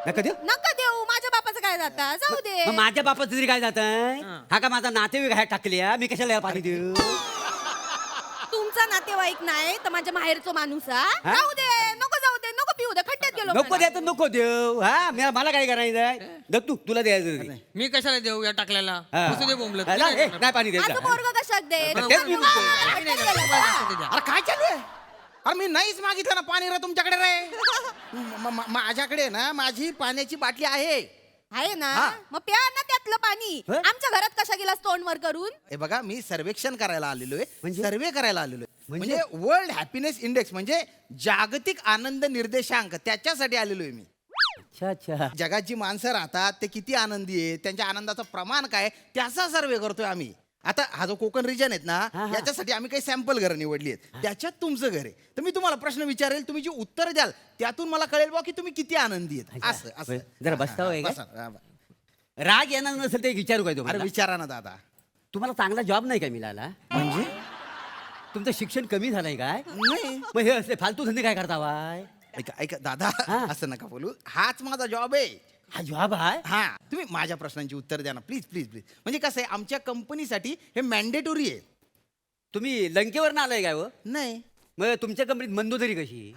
नका देऊ नका देऊ माझ्या बापाचं काय जाता जाऊ दे मग माझ्या बापाचं तरी काय जात आहे हा का माझा नातेवाईक ह्या टाकल्या मी कशाला या पाणी देऊ तुमचा नातेवाईक नाही तर माझ्या माहेरचो माणूस हा जाऊ दे नको पिऊ दे खड्ड्यात गेलो नको द्या तर नको देऊ हा मला काय करायचं दत्तू तू तुला द्यायचं तरी. मी कशाला देऊ या टाकल्याला हा. कसं दे बोंबलत? हा, नाही नाही पाणी द्यायचं माझं पोरग कशात दे तेच मी म्हणतो. अरे काय चालू आहे? अरे मी नाहीच मागितलं ना पाणी रे तुमच्याकडे रे. माझ्याकडे ना माझी पाण्याची बाटली आहे. आहे ना मग प्या ना त्यातलं पाणी आमच्या घरात कशा गेला तोंड वर करून हे बघा मी सर्वेक्षण करायला आलेलो आहे सर्वे करायला आलेलो आहे म्हणजे वर्ल्ड हॅपीनेस इंडेक्स म्हणजे जागतिक आनंद निर्देशांक त्याच्यासाठी आलेलो आहे मी. अच्छा अच्छा जगात जी माणसं राहतात ते किती आनंदी आहेत त्यांच्या आनंदाचं प्रमाण काय त्याचा सर्वे करतोय आम्ही. आता हा जो कोकण रिजन आहेत ना याच्यासाठी आम्ही काही सॅम्पल घरं निवडली आहेत त्याच्यात तुमचं घर आहे तर मी तुम्हाला प्रश्न विचारेल तुम्ही जी उत्तर द्याल त्यातून मला कळेल बा की तुम्ही किती आनंदी आहेत असं असं जरा बसता होय का? बसा, राग येणार नसेल ते विचारू काय अरे तुम्हाला विचारा ना दादा. तुम्हाला चांगला जॉब नाही का मिळाला म्हणजे तुमचं शिक्षण कमी झालंय काय नाही मग हे असले फालतू धंदे काय करता वाय ऐका ऐका दादा असं नका बोलू हाच माझा जॉब आहे. हा जॉब आहे हा तुम्ही माझ्या प्रश्नांची उत्तर द्या ना प्लीज प्लीज प्लीज. म्हणजे कसं आहे आमच्या कंपनीसाठी हे मॅन्डेटोरी आहे. तुम्ही लंकेवर ना आलाय काय व नाही मग तुमच्या कंपनीत मंदोदरी कशी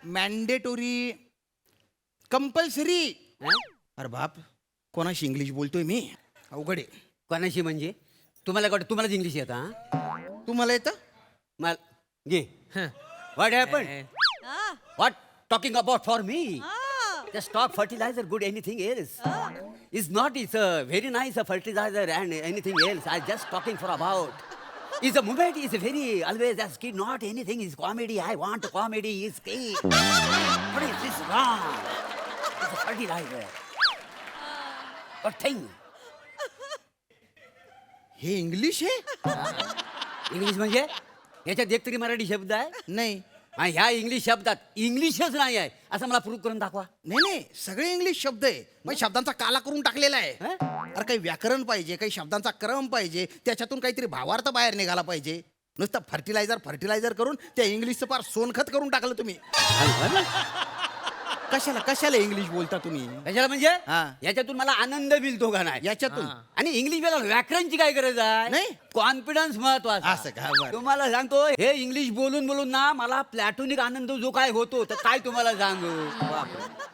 मॅन्डेटोरी कंपल्सरी. हा? अरे बाप कोणाशी इंग्लिश बोलतोय मी अवघड आहे. कोणाशी म्हणजे तुम्हाला इंग्लिश येतं हा तुम्हाला येतं मला घे what happen what talking about for me just talk fertilizer good anything else is not it's a very nice fertilizer and anything else I just talking for about is a movement is very always as kid not anything is comedy I want comedy is kid what is this wrong it's a fertilizer what thing हे इंग्लिश आहे. इंग्लिश म्हणजे याच्यात एक तरी मराठी शब्द आहे नाही आणि ह्या इंग्लिश शब्दात इंग्लिशच नाही आहे असं मला प्रूव्ह करून दाखवा नाही नाही सगळे इंग्लिश शब्द आहे पण शब्दांचा काला करून टाकलेला आहे. अरे काही व्याकरण पाहिजे काही शब्दांचा क्रम पाहिजे त्याच्यातून काहीतरी भावार्थ बाहेर निघाला पाहिजे. नुसतं फर्टिलायझर करून त्या इंग्लिशचं फार सोनखत करून टाकलं तुम्ही. कशाला इंग्लिश बोलता तुम्ही कशाला म्हणजे हा. याच्यातून मला आनंद मिळतो का नाही याच्यातून आणि इंग्लिश वेळेला व्याकरणची काय गरज आहे नाही. कॉन्फिडन्स महत्वाचा असं का? बरं. तुम्हाला सांगतो हे इंग्लिश बोलून बोलून ना मला प्लॅटोनिक आनंद जो काय होतो तर काय तुम्हाला सांगू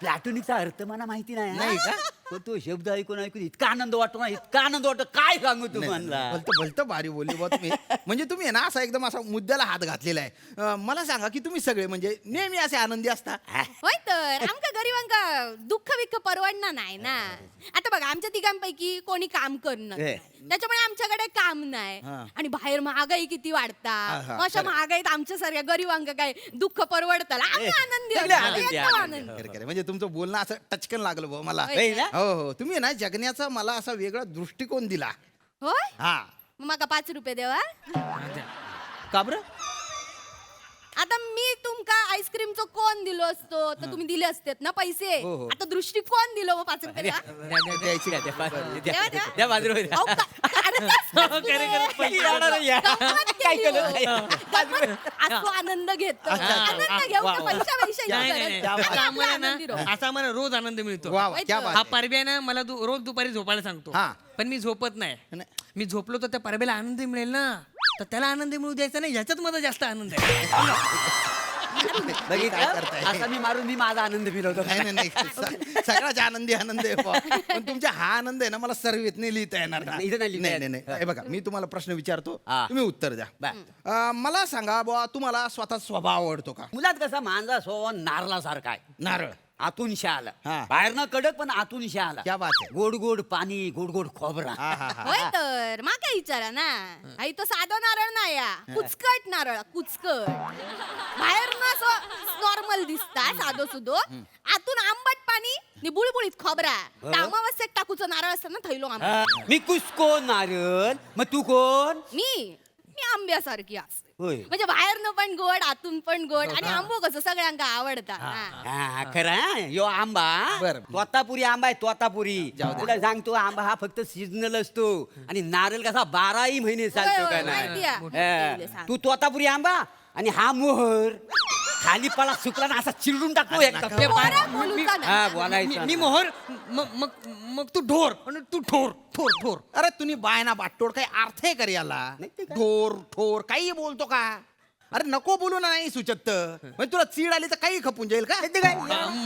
प्लॅटोनिकचा अर्थ मला माहिती नाही नाही का? पण तो शब्द ऐकून इतका आनंद वाटतो ना इतका आनंद वाटतो काय सांगू तुम्हाला भलतं भारी बोलली बा तुम्ही. म्हणजे तुम्ही आहे ना असा एकदम असा मुद्द्याला हात घातलेला आहे. मला सांगा की तुम्ही सगळे म्हणजे नेहमी असे आनंदी असता. होय तर आमका गरीबांका दुःख विख परवडणार नाही ना आता बघा आमच्या तिघांपैकी कोणी काम करणं नाही. त्याच्यामुळे आमच्याकडे काम नाही आणि बाहेर महागाई किती वाढता अशा महागाईत आमच्या सारख्या गरीबांका काय दुःख परवडतं आम्ही आनंदी सगळे होतो. आनंदी एकदम आहे. आनंदी. खरं म्हणजे तुमचं बोलणं असं टचकन लागलं भाऊ मला. होय ना? हो हो तुम्ही ना जगण्याचा मला असा वेगळा दृष्टिकोन दिला. होय हा मग माका 5 रुपये देवा का बरं आता मी तुमका आईस्क्रीमचं कोण दिलो असतो तर तुम्ही दिले असतेत ना पैसे आता दृष्टिकोन दिलो मग 5 रुपये द्या. द्यायची का? द्या, द्या. त्या बाजूला अहो, गंमत केली हो. असं आनंद घेतो आनंद घेऊ का पैशापेक्षा आता आम्हाला आनंदी ना राहू. असा आम्हाला रोज आनंद मिळतो. वा वा क्या बात हा आहे. परब्या ना मला रोज दुपारी झोपायला सांगतो हा. पण मी झोपत नाही. नाही. मी झोपलो तर त्या परब्याला आनंद मिळेल ना तर त्याला आनंद मिळू द्यायचा नाही याच्यात माझा जास्त आनंद आहे. असा मी मारून मी माझा आनंद मिळवतो नाही नाही नाही सगळ्याच आनंदी आनंद आहे बुवा. पण तुमचा हा आनंद आहे ना मला सर्वेत नाही लिहिता येणार ना. इथं नाही लिहिता नाही नाही नाही. हे बघा मी तुम्हाला प्रश्न विचारतो हा. तुम्ही उत्तर द्या. मला सांगा बुवा तुम्हाला स्वतः स्वभाव आवडतो का? मुलात कसा माझा स्वभाव नारळासारखा आहे नारळ आतून शाल हा. बाहेरनं कडक पण आतून शाल क्या बात आहे. गोड गोड पाणी गोड गोड खोबरा हा हा हा होय तर मा काय विचारा ना आई तो साधा नारळ नाही या कुचकट नारळ कुचकट बाहेर ना नॉर्मल दिसता साधो सुधो आतून आंबट पाणी नि बुळबुळीत खोबरा अमावस्येत टाकूचं नारळ असतं ना थैलो आम्ही मी कुसको नारळ मग तू कोण मी आंब्यासारखी असते होय. म्हणजे बाहेरनं पण गोड आतून पण गोड आणि आंबो कसं सगळ्यांका आवडता खरं यो आंबा बरं. तोतापुरी आंबा आहे तोतापुरी तुला सांगतो आंबा हा फक्त सीजनल असतो आणि नारळ कसा 12ही महिने चालतो होय, का होय, माहिती आहे. नाही तू तोतापुरी आंबा आणि हा मोहर खाली पळा सुकला ना असा चिरडून टाकतो एकदा. हा बोलायचं मी मोहर मग तू ढोर आणि तू ठोर ठोर ठोर. अरे तुम्ही बायना बाटोड काही अर्थ आहे कर याला ठोर ठोर काही बोलतो का? अरे नको बोलू ना, नाही सुचत म्हणजे तुला चीड आली तर काही खपून जाईल का?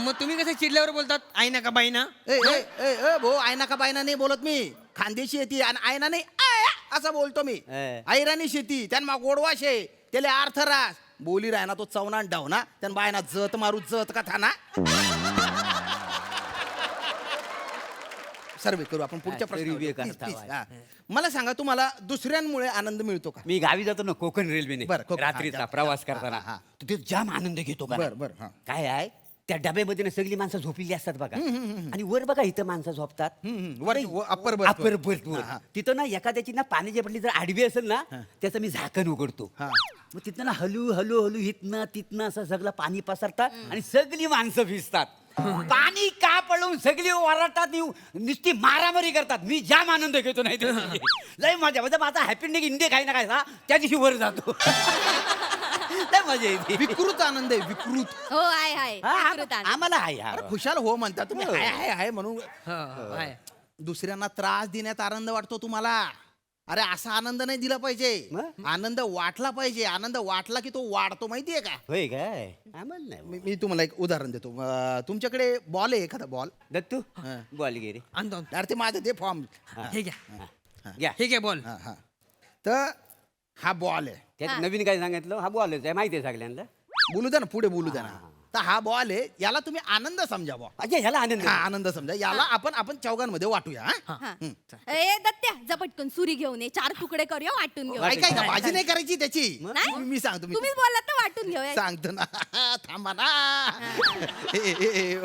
मग तुम्ही कसे चिडल्यावर बोलतात आई ना का बाई ना? भाऊ आयना का बायना नाही बोलत मी, खानदेशी येते आणि आयना नाही असं बोलतो मी. ऐराणी शेती त्यांना गोडवा शे त्याला अर्थ रास बोली राय ना तो चवना डावना त्यान बायना जत मारू जत का थाना. सर्वे करू आपण पुढच्या सर्वे प्रश्नावर. करता Please, हा. मला सांगा तुम्हाला दुसऱ्यांमुळे आनंद मिळतो का? मी गावी जातो ना कोकण रेल्वेने बरं, कोकण, रात्रीचा हा, प्रवास हा, करताना हा. तर ते जाम आनंद घेतो का? बरं, हा. काय आहे त्या डब्यामध्ये ना सगळी माणसं झोपलेली असतात बघा आणि वर बघा इथं माणसं झोपतात अप्पर अपर बर्थ तिथं ना एखाद्याची ना पाण्याची बाटली जर आडवी असेल ना त्याचं मी झाकण उघडतो. मग तिथनं ना हलू हलू हलू इथनं तिथनं असं सगळं पाणी पसरतात आणि सगळी माणसं भिजतात. पाणी का पळून सगळी ओरडतात नुसती मारामारी करतात. मी जाम आनंद घेतो नाही तर लय मजा म्हणजे माझा हॅपी डे इंडे काही ना काय त्या दिवशी वर जातो. लय मजा येते. विकृत आनंद आहे विकृत. हो आहे आम्हाला आहे हा. अरे खुशाल हो म्हणता तुम्ही हाय हाय म्हणून. दुसऱ्यांना त्रास देण्यात आनंद वाटतो तुम्हाला. अरे असा आनंद नाही दिला पाहिजे, आनंद वाटला पाहिजे. आनंद वाटला की तो वाढतो माहितीये का? होय काय आम्हाला नाही. मी तुम्हाला एक उदाहरण देतो. तुमच्याकडे बॉल आहे एखादा बॉल? दत्तू बॉल घे रे. आणतो अरे ते माझं दे फॉर्म. हे घ्या हे घ्या बॉल. तर हा बॉल आहे. त्यात नवीन काय सांगितलं हा बॉल आहे माहिती आहे सगळ्यांना. बोलू द्या ना पुढे बोलू द्या ना. तर हा बॉल आहे याला तुम्ही आनंद समजा बॉ. अच्छा ह्याला आनंद आनंद समजा याला आपण चौघांमध्ये वाटूया. ए दत्त्या जा पटकन सुरी घेऊन ये 4 तुकडे करूया वाटून घेऊ. ऐका भाजी नाही करायची त्याची. मी सांगतो तुम्हीच बोललात तर वाटून घेऊया. सांगतो ना. थांबा ना.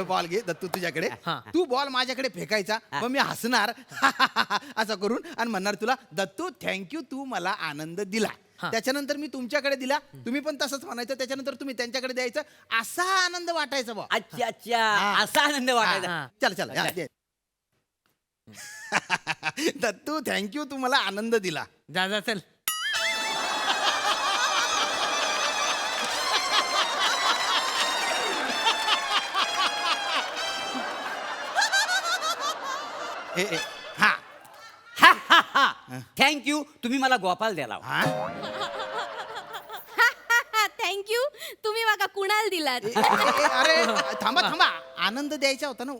बॉल घे दत्तू तुझ्याकडे. तू बॉल माझ्याकडे फेकायचा मग मी हसणार असं करून आणि म्हणणार तुला दत्तू थँक्यू तू मला आनंद दिला. त्याच्यानंतर मी तुमच्याकडे दिला तुम्ही पण तसंच म्हणायचं. त्याच्यानंतर तुम्ही त्यांच्याकडे द्यायचं असा आनंद वाटायचा बा. अच्छा अच्छा असा आनंद वाटायचा. चल चल दत्तू थँक्यू तू मला आनंद दिला. जा जा चल. हा थँक्यू तुम्ही मला गोपाल द्याला. थँक्यू तुम्ही बघा कुणाल दिलात. अरे थांबा थांबा आनंद द्यायचा होता ना.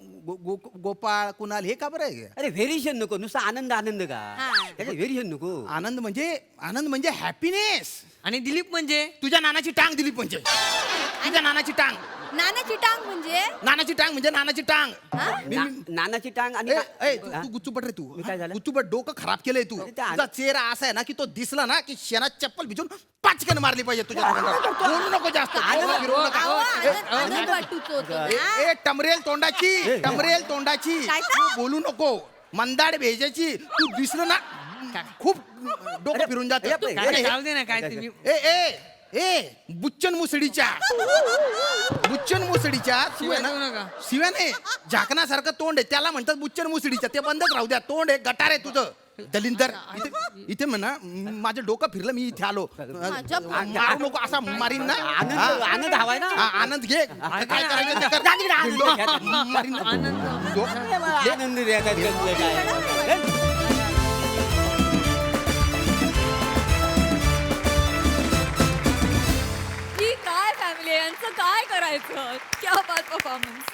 गोपाळ कुणाल हे का बरं आहे? अरे व्हेरिएशन नको नुसतं आनंद आनंद का व्हेरिएशन नको. आनंद म्हणजे हॅपीनेस. आणि दिलीप म्हणजे तुझ्या नानाची टांग दिलीप म्हणजे तुझ्या नानाची टांग. नानाची टांग म्हणजे नानाची टांग म्हणजे नानाची टांग. नानाची टांग आणि तू गुच्चूपट रे. तू काय झालं? गुच्चूपट डोकं खराब केलंय तू. तुझा चेहरा असा आहे ना की तो दिसला ना की शेणात चप्पल भिजून पाचकन मारली पाहिजे तुझ्या. बोलू नको जास्त. आनंद वाटूच होतं. ए टमरेल तोंडाची तू बोलू नको. मंदाड भेजायची तू दिसलं ना खूप डोकं फिरून जात. जाऊ दे ना काय तुम्ही. बुच्चन मुसडीच्या शिव्या नाही झाकणासारखं तोंड आहे त्याला म्हणतात बुच्चन मुसडीच्या. ते बंदच राहू द्या. तोंड आहे गटार आहे तुझं दलिंदर. इथे म्हणा माझं डोकं फिरलं मी इथे आलो. मारू नको असा मारीन ना. आनंद हवाय ना. आनंद घे काय करायचं ते कर. मारीन ना. आनंद द्या. काय फॅमिली यांचं काय करायचं. क्या बात परफॉर्मन्स.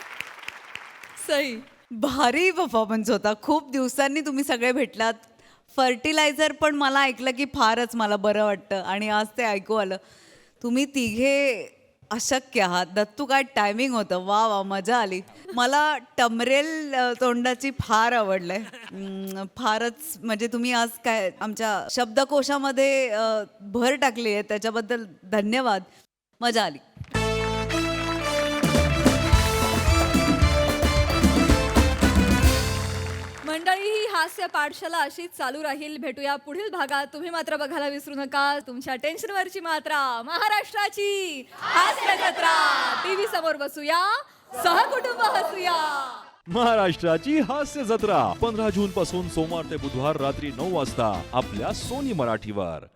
सही भारी परफॉर्मन्स होता. खूप दिवसांनी तुम्ही सगळे भेटलात. फर्टिलायझर पण मला ऐकलं की फारच मला बरं वाटतं आणि आज ते ऐकू आलं. तुम्ही तिघे अशक्य आहात. दत्तू काय टायमिंग होतं. वा वा मजा आली. मला टमरेल तोंडाची फार आवडलंय. फारच म्हणजे तुम्ही आज काय आमच्या शब्दकोशामध्ये भर टाकली आहे त्याच्याबद्दल धन्यवाद. मजा आली. मंडळी ही हास्य पाठशाला अशीच चालू राहील. भेटूया पुढील भागात. तुम्ही मात्र बघायला विसरू नका तुमच्या टेन्शनवरची मात्रा महाराष्ट्राची हास्य जत्रा. टीव्ही समोर बसूया सहकुटुंब हसूया. महाराष्ट्राची हास्य जत्रा 15 जून पासून सोमवार ते बुधवार रात्री 9 वाजता आपल्या सोनी मराठीवर.